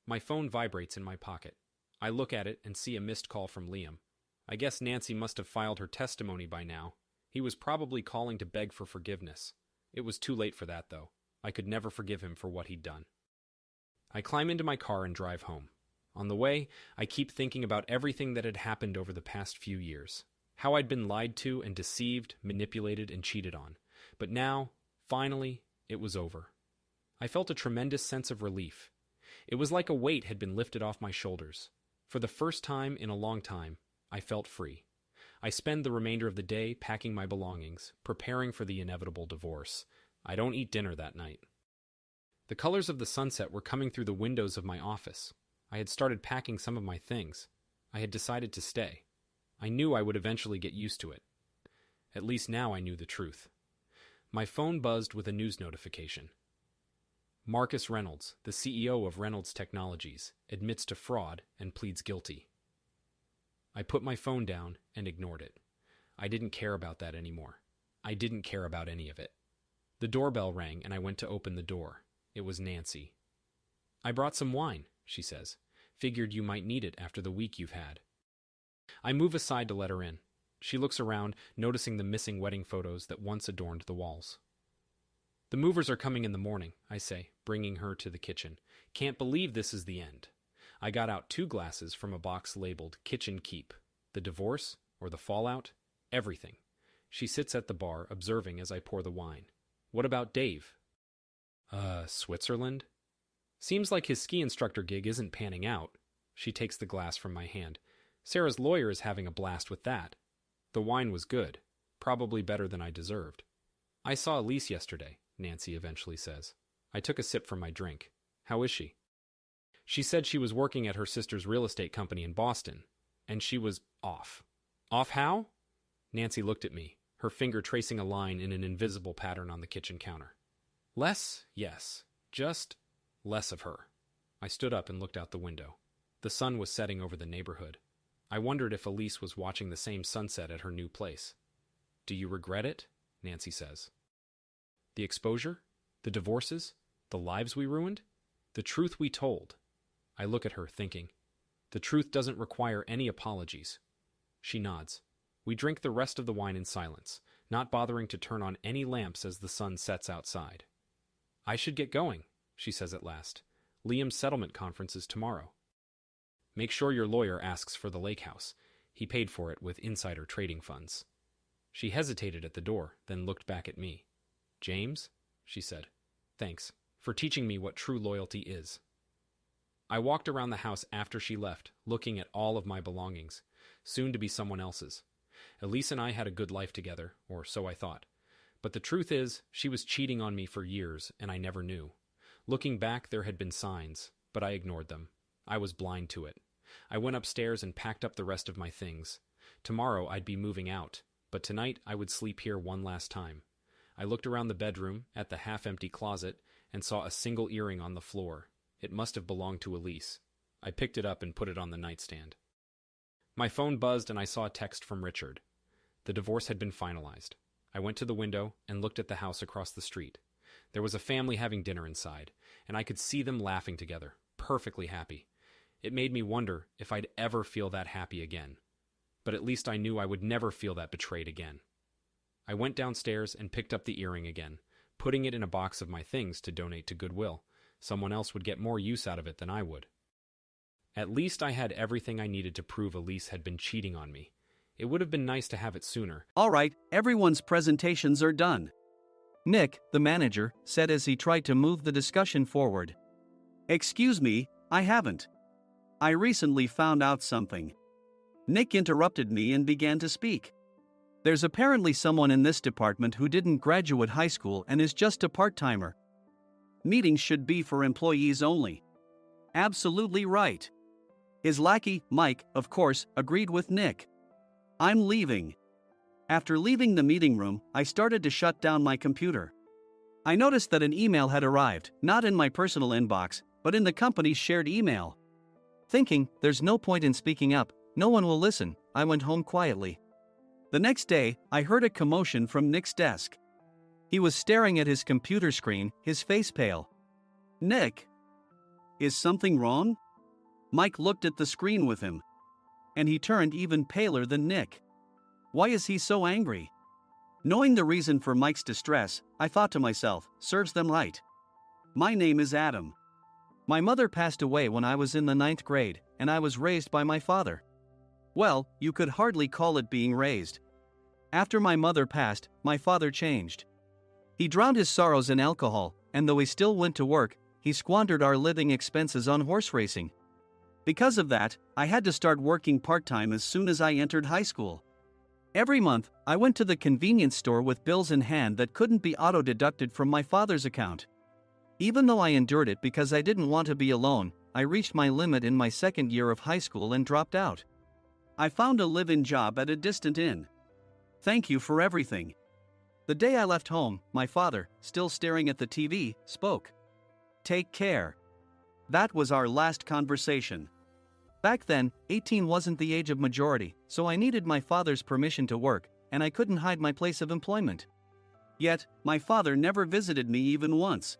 My phone vibrates in my pocket. I look at it and see a missed call from Liam. I guess Nancy must have filed her testimony by now. He was probably calling to beg for forgiveness. It was too late for that, though. I could never forgive him for what he'd done. I climb into my car and drive home. On the way, I keep thinking about everything that had happened over the past few years. How I'd been lied to and deceived, manipulated, and cheated on. But now, finally, it was over. I felt a tremendous sense of relief. It was like a weight had been lifted off my shoulders. For the first time in a long time, I felt free. I spend the remainder of the day packing my belongings, preparing for the inevitable divorce. I don't eat dinner that night. The colors of the sunset were coming through the windows of my office. I had started packing some of my things. I had decided to stay. I knew I would eventually get used to it. At least now I knew the truth. My phone buzzed with a news notification. Marcus Reynolds, the CEO of Reynolds Technologies, admits to fraud and pleads guilty. I put my phone down and ignored it. I didn't care about that anymore. I didn't care about any of it. The doorbell rang and I went to open the door. It was Nancy. "I brought some wine," she says. "Figured you might need it after the week you've had." I move aside to let her in. She looks around, noticing the missing wedding photos that once adorned the walls. "The movers are coming in the morning," I say, bringing her to the kitchen. "Can't believe this is the end." I got out 2 glasses from a box labeled Kitchen Keep. The divorce, or the fallout, everything. She sits at the bar, observing as I pour the wine. "What about Dave?" Switzerland?" "Seems like his ski instructor gig isn't panning out." She takes the glass from my hand. "Sarah's lawyer is having a blast with that." The wine was good, probably better than I deserved. I saw Elise yesterday, Nancy eventually says. I took a sip from my drink. How is she? She said she was working at her sister's real estate company in Boston, and she was off. Off how? Nancy looked at me, her finger tracing a line in an invisible pattern on the kitchen counter. Less, yes, just less of her. I stood up and looked out the window. The sun was setting over the neighborhood. I wondered if Elise was watching the same sunset at her new place. Do you regret it? Nancy says. The exposure? The divorces? The lives we ruined? The truth we told? I look at her, thinking. The truth doesn't require any apologies. She nods. We drink the rest of the wine in silence, not bothering to turn on any lamps as the sun sets outside. I should get going, she says at last. Liam's settlement conference is tomorrow. Make sure your lawyer asks for the lake house. He paid for it with insider trading funds. She hesitated at the door, then looked back at me. James, she said, thanks for teaching me what true loyalty is. I walked around the house after she left, looking at all of my belongings, soon to be someone else's. Elise and I had a good life together, or so I thought. But the truth is, she was cheating on me for years, and I never knew. Looking back, there had been signs, but I ignored them. I was blind to it. I went upstairs and packed up the rest of my things. Tomorrow I'd be moving out, but tonight I would sleep here one last time. I looked around the bedroom, at the half-empty closet, and saw a single earring on the floor. It must have belonged to Elise. I picked it up and put it on the nightstand. My phone buzzed and I saw a text from Richard. The divorce had been finalized. I went to the window and looked at the house across the street. There was a family having dinner inside, and I could see them laughing together, perfectly happy. It made me wonder if I'd ever feel that happy again. But at least I knew I would never feel that betrayed again. I went downstairs and picked up the earring again, putting it in a box of my things to donate to Goodwill. Someone else would get more use out of it than I would. At least I had everything I needed to prove Elise had been cheating on me. It would have been nice to have it sooner. All right, everyone's presentations are done. Nick, the manager, said as he tried to move the discussion forward. Excuse me, I haven't. I recently found out something. Nick interrupted me and began to speak. There's apparently someone in this department who didn't graduate high school and is just a part-timer. Meetings should be for employees only. Absolutely right. His lackey, Mike, of course, agreed with Nick. I'm leaving. After leaving the meeting room, I started to shut down my computer. I noticed that an email had arrived, not in my personal inbox, but in the company's shared email. Thinking, there's no point in speaking up, no one will listen, I went home quietly. The next day, I heard a commotion from Nick's desk. He was staring at his computer screen, his face pale. Nick? Is something wrong? Mike looked at the screen with him. And he turned even paler than Nick. Why is he so angry? Knowing the reason for Mike's distress, I thought to myself, serves them right. My name is Adam. My mother passed away when I was in the 9th grade, and I was raised by my father. Well, you could hardly call it being raised. After my mother passed, my father changed. He drowned his sorrows in alcohol, and though he still went to work, he squandered our living expenses on horse racing. Because of that, I had to start working part-time as soon as I entered high school. Every month, I went to the convenience store with bills in hand that couldn't be auto-deducted from my father's account. Even though I endured it because I didn't want to be alone, I reached my limit in my second year of high school and dropped out. I found a live-in job at a distant inn. Thank you for everything. The day I left home, my father, still staring at the TV, spoke. Take care. That was our last conversation. Back then, 18 wasn't the age of majority, so I needed my father's permission to work, and I couldn't hide my place of employment. Yet, my father never visited me even once.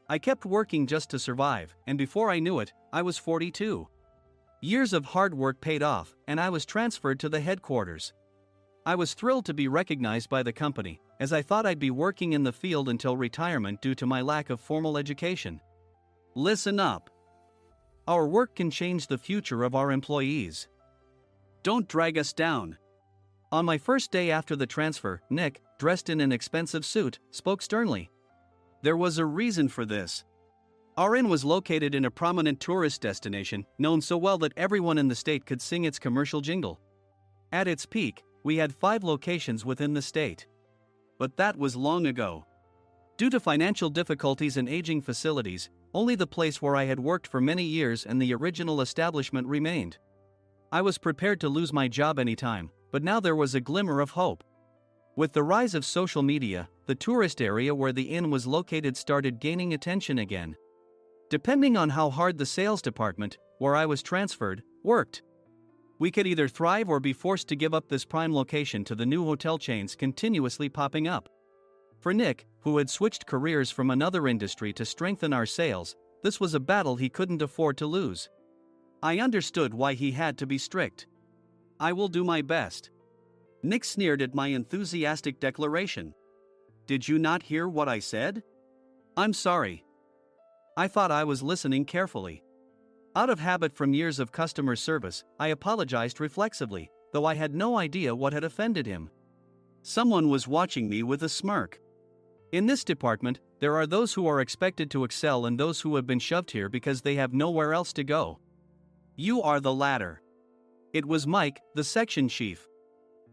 I kept working just to survive, and before I knew it, I was 42. Years of hard work paid off, and I was transferred to the headquarters. I was thrilled to be recognized by the company, as I thought I'd be working in the field until retirement due to my lack of formal education. Listen up. Our work can change the future of our employees. Don't drag us down. On my first day after the transfer, Nick, dressed in an expensive suit, spoke sternly. There was a reason for this. Our inn was located in a prominent tourist destination, known so well that everyone in the state could sing its commercial jingle. At its peak, we had 5 locations within the state. but that was long ago. Due to financial difficulties and aging facilities, only the place where I had worked for many years and the original establishment remained. I was prepared to lose my job anytime, but now there was a glimmer of hope. With the rise of social media, the tourist area where the inn was located started gaining attention again. Depending on how hard the sales department, where I was transferred, worked, we could either thrive or be forced to give up this prime location to the new hotel chains continuously popping up. For Nick, who had switched careers from another industry to strengthen our sales, this was a battle he couldn't afford to lose. I understood why he had to be strict. "I will do my best." Nick sneered at my enthusiastic declaration. "Did you not hear what I said?" "I'm sorry." I thought I was listening carefully. Out of habit from years of customer service, I apologized reflexively, though I had no idea what had offended him. Someone was watching me with a smirk. In this department, there are those who are expected to excel and those who have been shoved here because they have nowhere else to go. You are the latter. It was Mike, the section chief.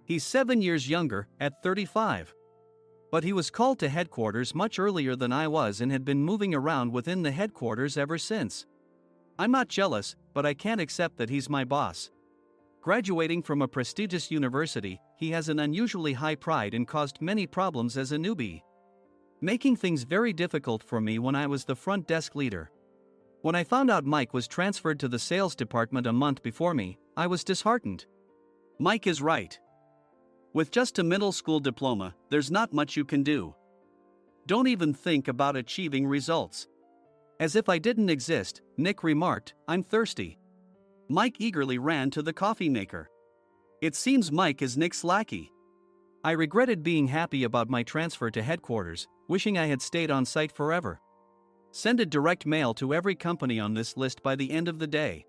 He's 7 years younger, at 35. But he was called to headquarters much earlier than I was and had been moving around within the headquarters ever since. I'm not jealous, but I can't accept that he's my boss. Graduating from a prestigious university, he has an unusually high pride and caused many problems as a newbie, making things very difficult for me when I was the front desk leader. When I found out Mike was transferred to the sales department a month before me, I was disheartened. Mike is right. With just a middle school diploma, there's not much you can do. Don't even think about achieving results. As if I didn't exist, Nick remarked, "I'm thirsty." Mike eagerly ran to the coffee maker. It seems Mike is Nick's lackey. I regretted being happy about my transfer to headquarters, wishing I had stayed on site forever. Send a direct mail to every company on this list by the end of the day.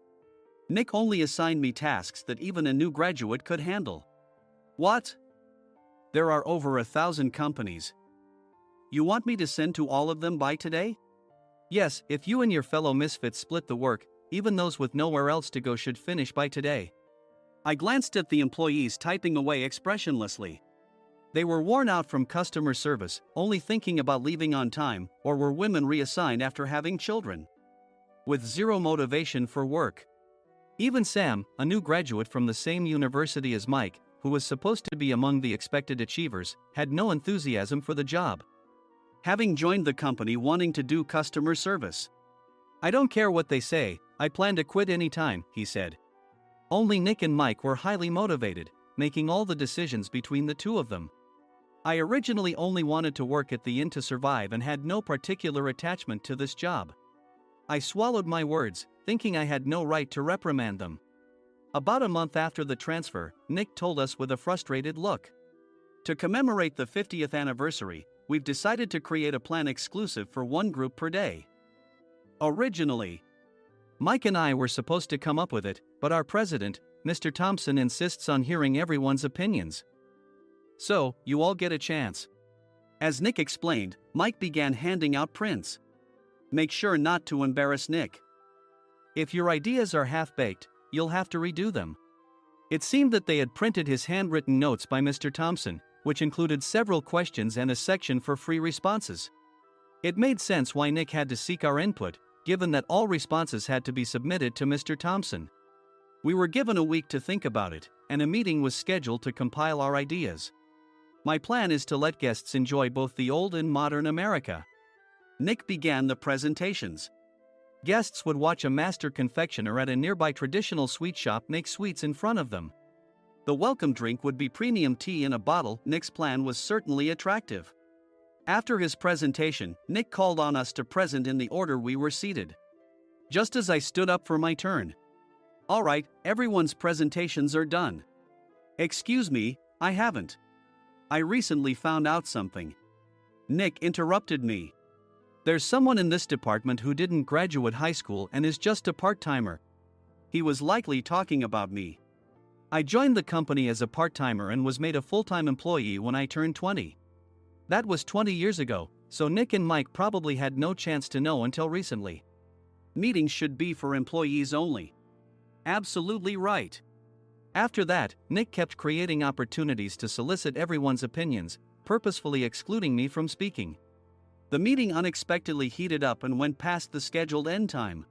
Nick only assigned me tasks that even a new graduate could handle. What? There are over 1,000 companies. You want me to send to all of them by today? Yes, if you and your fellow misfits split the work, even those with nowhere else to go should finish by today. I glanced at the employees typing away expressionlessly. They were worn out from customer service, only thinking about leaving on time, or were women reassigned after having children, with zero motivation for work. Even Sam, a new graduate from the same university as Mike, who was supposed to be among the expected achievers, had no enthusiasm for the job, having joined the company wanting to do customer service. "I don't care what they say, I plan to quit anytime," he said. Only Nick and Mike were highly motivated, making all the decisions between the two of them. I originally only wanted to work at the inn to survive and had no particular attachment to this job. I swallowed my words, thinking I had no right to reprimand them. About a month after the transfer, Nick told us with a frustrated look. "To commemorate the 50th anniversary, we've decided to create a plan exclusive for one group per day. Originally, Mike and I were supposed to come up with it, but our president, Mr. Thompson, insists on hearing everyone's opinions. So, you all get a chance." As Nick explained, Mike began handing out prints. Make sure not to embarrass Nick. If your ideas are half-baked, you'll have to redo them. It seemed that they had printed his handwritten notes by Mr. Thompson, which included several questions and a section for free responses. It made sense why Nick had to seek our input, given that all responses had to be submitted to Mr. Thompson. We were given a week to think about it, and a meeting was scheduled to compile our ideas. My plan is to let guests enjoy both the old and modern America. Nick began the presentations. Guests would watch a master confectioner at a nearby traditional sweet shop make sweets in front of them. The welcome drink would be premium tea in a bottle. Nick's plan was certainly attractive. After his presentation, Nick called on us to present in the order we were seated. Just as I stood up for my turn. "All right, everyone's presentations are done." "Excuse me, I haven't. I recently found out something." Nick interrupted me. "There's someone in this department who didn't graduate high school and is just a part-timer." He was likely talking about me. I joined the company as a part-timer and was made a full-time employee when I turned 20. That was 20 years ago, so Nick and Mike probably had no chance to know until recently. Meetings should be for employees only. Absolutely right. After that, Nick kept creating opportunities to solicit everyone's opinions, purposefully excluding me from speaking. The meeting unexpectedly heated up and went past the scheduled end time.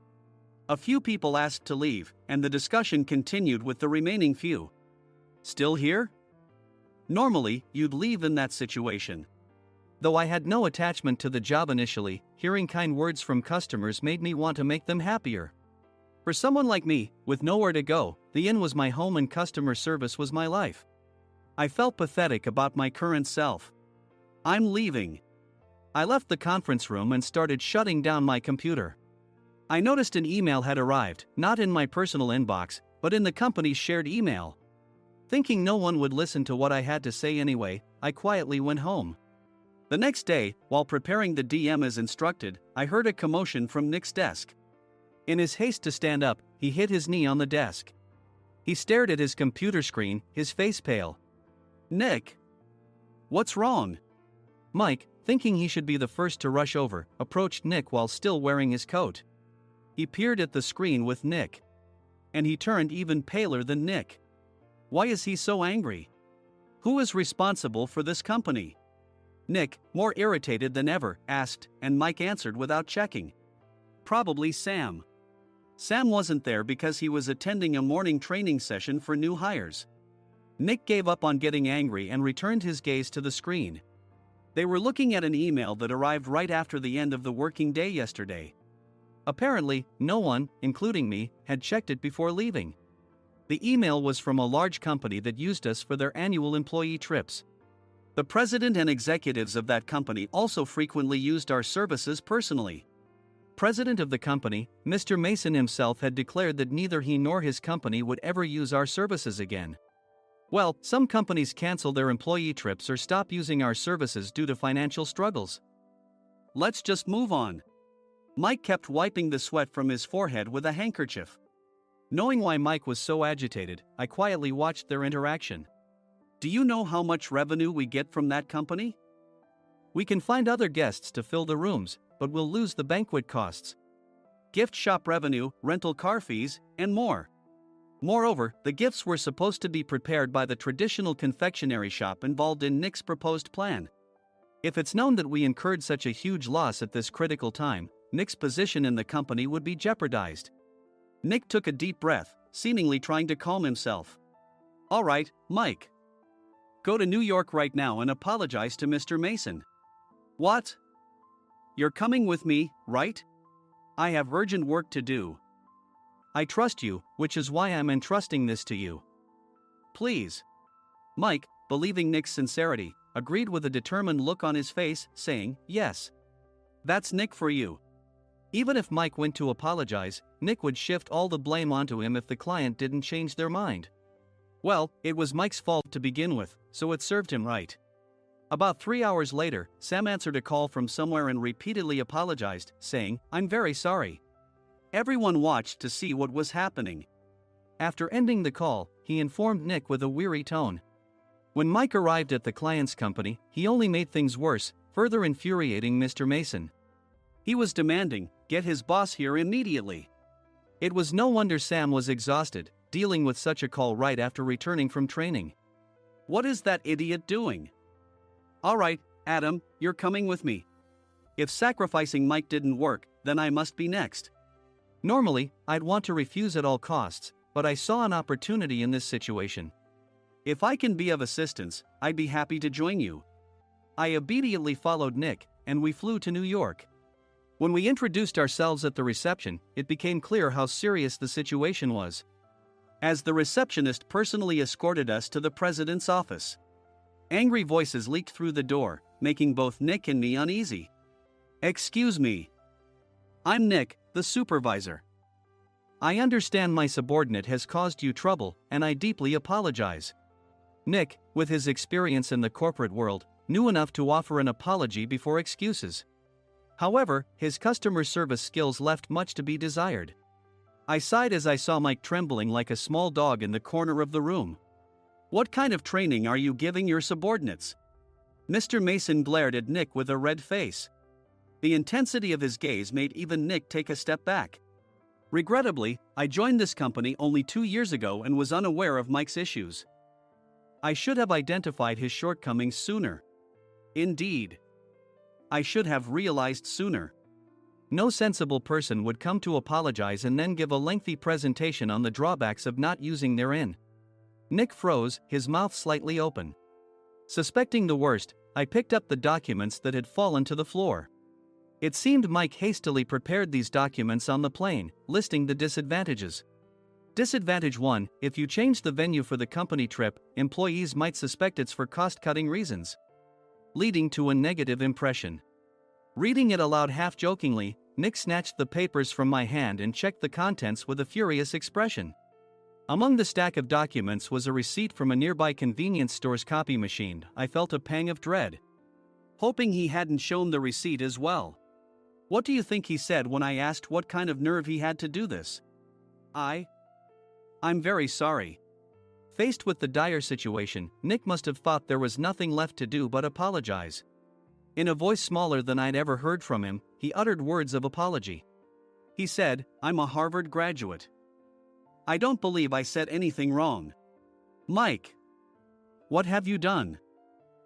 A few people asked to leave, and the discussion continued with the remaining few. Still here? Normally, you'd leave in that situation. Though I had no attachment to the job initially, hearing kind words from customers made me want to make them happier. For someone like me, with nowhere to go, the inn was my home and customer service was my life. I felt pathetic about my current self. I'm leaving. I left the conference room and started shutting down my computer. I noticed an email had arrived, not in my personal inbox, but in the company's shared email. Thinking no one would listen to what I had to say anyway, I quietly went home. The next day, while preparing the DM as instructed, I heard a commotion from Nick's desk. In his haste to stand up, he hit his knee on the desk. He stared at his computer screen, his face pale. "Nick! What's wrong?" Mike, thinking he should be the first to rush over, approached Nick while still wearing his coat. He peered at the screen with Nick. And he turned even paler than Nick. Why is he so angry? Who is responsible for this company? Nick, more irritated than ever, asked, and Mike answered without checking. Probably Sam. Sam wasn't there because he was attending a morning training session for new hires. Nick gave up on getting angry and returned his gaze to the screen. They were looking at an email that arrived right after the end of the working day yesterday. Apparently, no one, including me, had checked it before leaving. The email was from a large company that used us for their annual employee trips. The president and executives of that company also frequently used our services personally. President of the company, Mr. Mason himself, had declared that neither he nor his company would ever use our services again. Well, some companies cancel their employee trips or stop using our services due to financial struggles. Let's just move on. Mike kept wiping the sweat from his forehead with a handkerchief. Knowing why Mike was so agitated, I quietly watched their interaction. Do you know how much revenue we get from that company? We can find other guests to fill the rooms, but we'll lose the banquet costs, gift shop revenue, rental car fees, and more. Moreover, the gifts were supposed to be prepared by the traditional confectionery shop involved in Nick's proposed plan. If it's known that we incurred such a huge loss at this critical time, Nick's position in the company would be jeopardized. Nick took a deep breath, seemingly trying to calm himself. All right, Mike. Go to New York right now and apologize to Mr. Mason. What? You're coming with me, right? I have urgent work to do. I trust you, which is why I'm entrusting this to you. Please. Mike, believing Nick's sincerity, agreed with a determined look on his face, saying, yes. That's Nick for you. Even if Mike went to apologize, Nick would shift all the blame onto him if the client didn't change their mind. Well, it was Mike's fault to begin with, so it served him right. About 3 hours later, Sam answered a call from somewhere and repeatedly apologized, saying, I'm very sorry. Everyone watched to see what was happening. After ending the call, he informed Nick with a weary tone. When Mike arrived at the client's company, he only made things worse, further infuriating Mr. Mason. He was demanding, get his boss here immediately. It was no wonder Sam was exhausted, dealing with such a call right after returning from training. What is that idiot doing? All right, Adam, you're coming with me. If sacrificing Mike didn't work, then I must be next. Normally, I'd want to refuse at all costs, but I saw an opportunity in this situation. If I can be of assistance, I'd be happy to join you. I obediently followed Nick, and we flew to New York. When we introduced ourselves at the reception, it became clear how serious the situation was, as the receptionist personally escorted us to the president's office. Angry voices leaked through the door, making both Nick and me uneasy. Excuse me. I'm Nick, the supervisor. I understand my subordinate has caused you trouble, and I deeply apologize. Nick, with his experience in the corporate world, knew enough to offer an apology before excuses. However, his customer service skills left much to be desired. I sighed as I saw Mike trembling like a small dog in the corner of the room. What kind of training are you giving your subordinates? Mr. Mason glared at Nick with a red face. The intensity of his gaze made even Nick take a step back. Regrettably, I joined this company only 2 years ago and was unaware of Mike's issues. I should have identified his shortcomings sooner. Indeed. I should have realized sooner. No sensible person would come to apologize and then give a lengthy presentation on the drawbacks of not using therein. Nick froze, his mouth slightly open. Suspecting the worst, I picked up the documents that had fallen to the floor. It seemed Mike hastily prepared these documents on the plane, listing the disadvantages. Disadvantage 1: if you change the venue for the company trip, employees might suspect it's for cost-cutting reasons, leading to a negative impression. Reading it aloud half-jokingly, Nick snatched the papers from my hand and checked the contents with a furious expression. Among the stack of documents was a receipt from a nearby convenience store's copy machine. I felt a pang of dread, hoping he hadn't shown the receipt as well. What do you think he said when I asked what kind of nerve he had to do this? I'm very sorry. Faced with the dire situation, Nick must have thought there was nothing left to do but apologize. In a voice smaller than I'd ever heard from him, he uttered words of apology. He said, "I'm a Harvard graduate. I don't believe I said anything wrong." Mike! What have you done?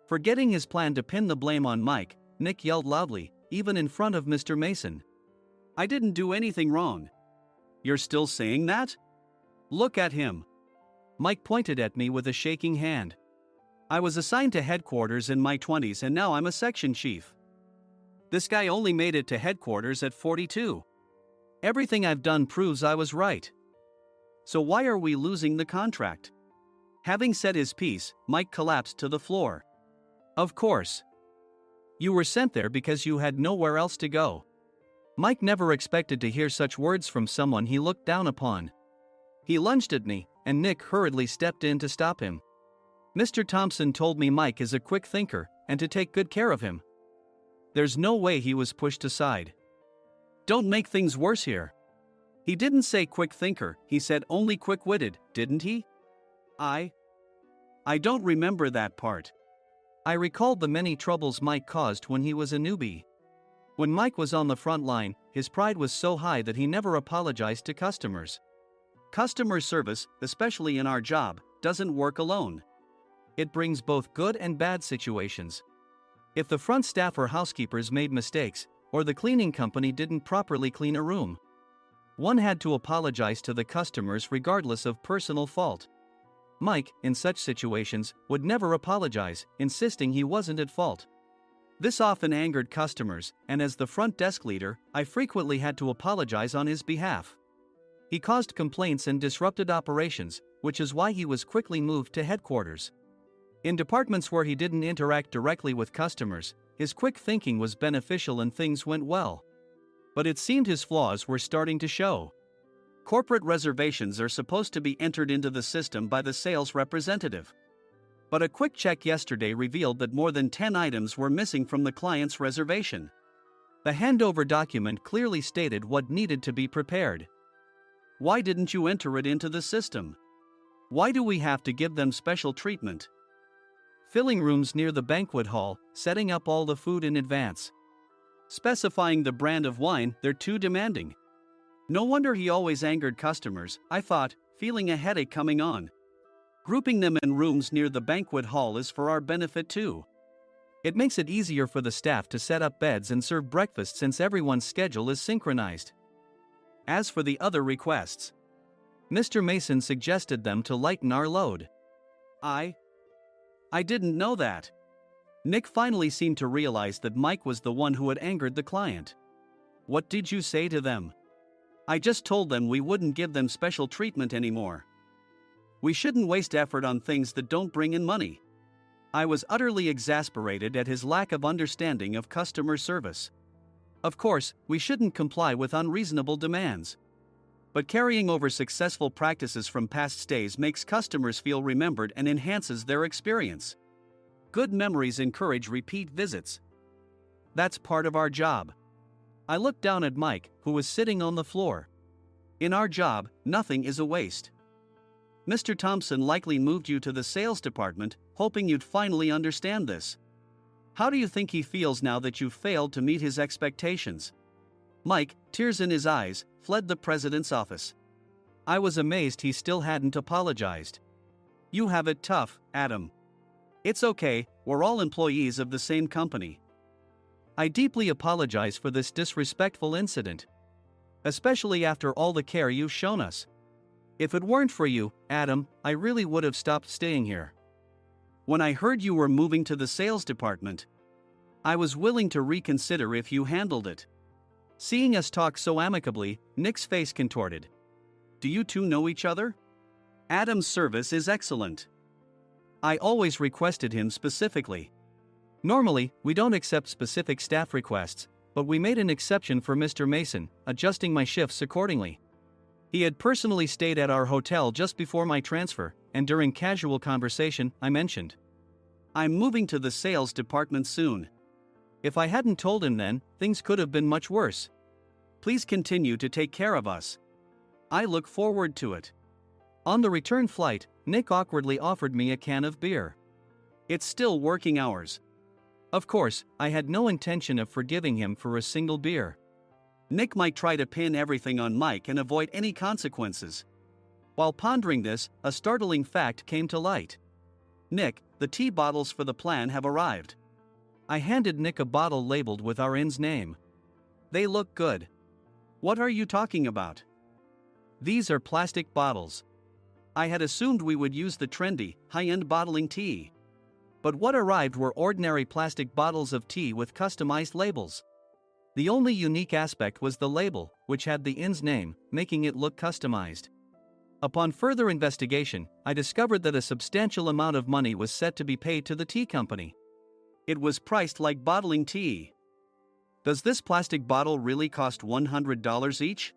Forgetting his plan to pin the blame on Mike, Nick yelled loudly, even in front of Mr. Mason. "I didn't do anything wrong." "You're still saying that? Look at him." Mike pointed at me with a shaking hand. "I was assigned to headquarters in my 20s and now I'm a section chief. This guy only made it to headquarters at 42. Everything I've done proves I was right. So why are we losing the contract?" Having said his piece, Mike collapsed to the floor. "Of course. You were sent there because you had nowhere else to go." Mike never expected to hear such words from someone he looked down upon. He lunged at me, and Nick hurriedly stepped in to stop him. "Mr. Thompson told me Mike is a quick thinker, and to take good care of him." There's no way he was pushed aside. "Don't make things worse here." "He didn't say quick thinker, he said only quick-witted, didn't he?" I don't remember that part." I recalled the many troubles Mike caused when he was a newbie. When Mike was on the front line, his pride was so high that he never apologized to customers. Customer service, especially in our job, doesn't work alone. It brings both good and bad situations. If the front staff or housekeepers made mistakes, or the cleaning company didn't properly clean a room, one had to apologize to the customers regardless of personal fault. Mike, in such situations, would never apologize, insisting he wasn't at fault. This often angered customers, and as the front desk leader, I frequently had to apologize on his behalf. He caused complaints and disrupted operations, which is why he was quickly moved to headquarters. In departments where he didn't interact directly with customers, his quick thinking was beneficial and things went well. But it seemed his flaws were starting to show. Corporate reservations are supposed to be entered into the system by the sales representative. But a quick check yesterday revealed that more than 10 items were missing from the client's reservation. The handover document clearly stated what needed to be prepared. Why didn't you enter it into the system? Why do we have to give them special treatment? Filling rooms near the banquet hall, setting up all the food in advance. Specifying the brand of wine, they're too demanding. No wonder he always angered customers, I thought, feeling a headache coming on. Grouping them in rooms near the banquet hall is for our benefit too. It makes it easier for the staff to set up beds and serve breakfast since everyone's schedule is synchronized. As for the other requests, Mr. Mason suggested them to lighten our load. I didn't know that. Nick finally seemed to realize that Mike was the one who had angered the client. What did you say to them? I just told them we wouldn't give them special treatment anymore. We shouldn't waste effort on things that don't bring in money. I was utterly exasperated at his lack of understanding of customer service. Of course, we shouldn't comply with unreasonable demands. But carrying over successful practices from past stays makes customers feel remembered and enhances their experience. Good memories encourage repeat visits. That's part of our job. I looked down at Mike, who was sitting on the floor. In our job, nothing is a waste. Mr. Thompson likely moved you to the sales department, hoping you'd finally understand this. How do you think he feels now that you've failed to meet his expectations? Mike, tears in his eyes, fled the president's office. I was amazed he still hadn't apologized. You have it tough, Adam. It's okay, we're all employees of the same company. I deeply apologize for this disrespectful incident. Especially after all the care you've shown us. If it weren't for you, Adam, I really would have stopped staying here. When I heard you were moving to the sales department, I was willing to reconsider if you handled it. Seeing us talk so amicably, Nick's face contorted. Do you two know each other? Adam's service is excellent. I always requested him specifically. Normally, we don't accept specific staff requests, but we made an exception for Mr. Mason, adjusting my shifts accordingly. He had personally stayed at our hotel just before my transfer, and during casual conversation, I mentioned, I'm moving to the sales department soon. If I hadn't told him then, things could have been much worse. Please continue to take care of us. I look forward to it. On the return flight, Nick awkwardly offered me a can of beer. It's still working hours. Of course, I had no intention of forgiving him for a single beer. Nick might try to pin everything on Mike and avoid any consequences. While pondering this, a startling fact came to light. Nick, the tea bottles for the plan have arrived. I handed Nick a bottle labeled with our inn's name. They look good. What are you talking about? These are plastic bottles. I had assumed we would use the trendy, high-end bottling tea. But what arrived were ordinary plastic bottles of tea with customized labels. The only unique aspect was the label, which had the inn's name, making it look customized. Upon further investigation, I discovered that a substantial amount of money was set to be paid to the tea company. It was priced like bottling tea. Does this plastic bottle really cost $100 each?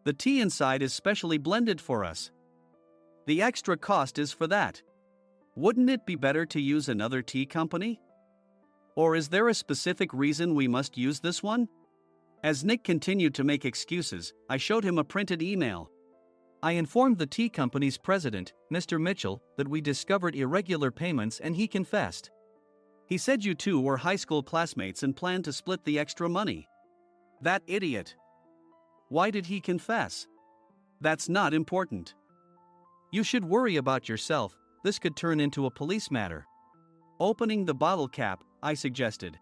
The tea inside is specially blended for us. The extra cost is for that. Wouldn't it be better to use another tea company? Or is there a specific reason we must use this one? As Nick continued to make excuses, I showed him a printed email. I informed the tea company's president, Mr. Mitchell, that we discovered irregular payments and he confessed. He said you two were high school classmates and planned to split the extra money. That idiot. Why did he confess? That's not important. You should worry about yourself, this could turn into a police matter. Opening the bottle cap, I suggested.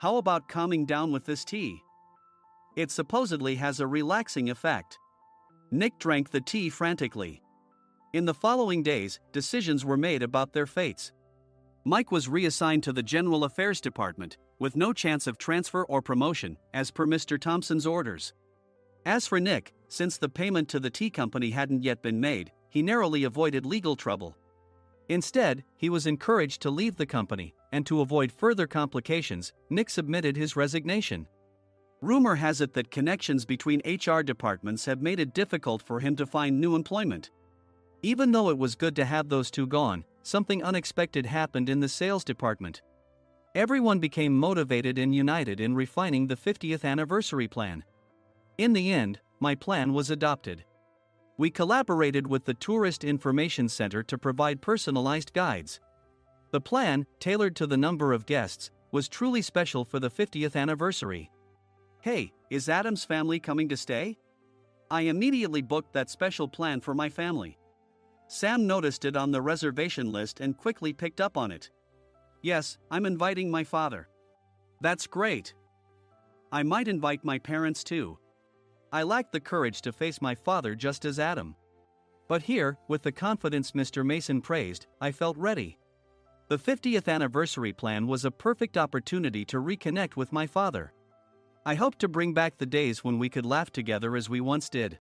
How about calming down with this tea? It supposedly has a relaxing effect. Nick drank the tea frantically. In the following days, decisions were made about their fates. Mike was reassigned to the General Affairs Department, with no chance of transfer or promotion, as per Mr. Thompson's orders. As for Nick, since the payment to the tea company hadn't yet been made, he narrowly avoided legal trouble. Instead, he was encouraged to leave the company, and to avoid further complications, Nick submitted his resignation. Rumor has it that connections between HR departments have made it difficult for him to find new employment. Even though it was good to have those two gone, something unexpected happened in the sales department. Everyone became motivated and united in refining the 50th anniversary plan. In the end, my plan was adopted. We collaborated with the Tourist Information Center to provide personalized guides. The plan, tailored to the number of guests, was truly special for the 50th anniversary. Hey, is Adam's family coming to stay? I immediately booked that special plan for my family. Sam noticed it on the reservation list and quickly picked up on it. Yes, I'm inviting my father. That's great. I might invite my parents too. I lacked the courage to face my father just as Adam. But here, with the confidence Mr. Mason praised, I felt ready. The 50th anniversary plan was a perfect opportunity to reconnect with my father. I hoped to bring back the days when we could laugh together as we once did.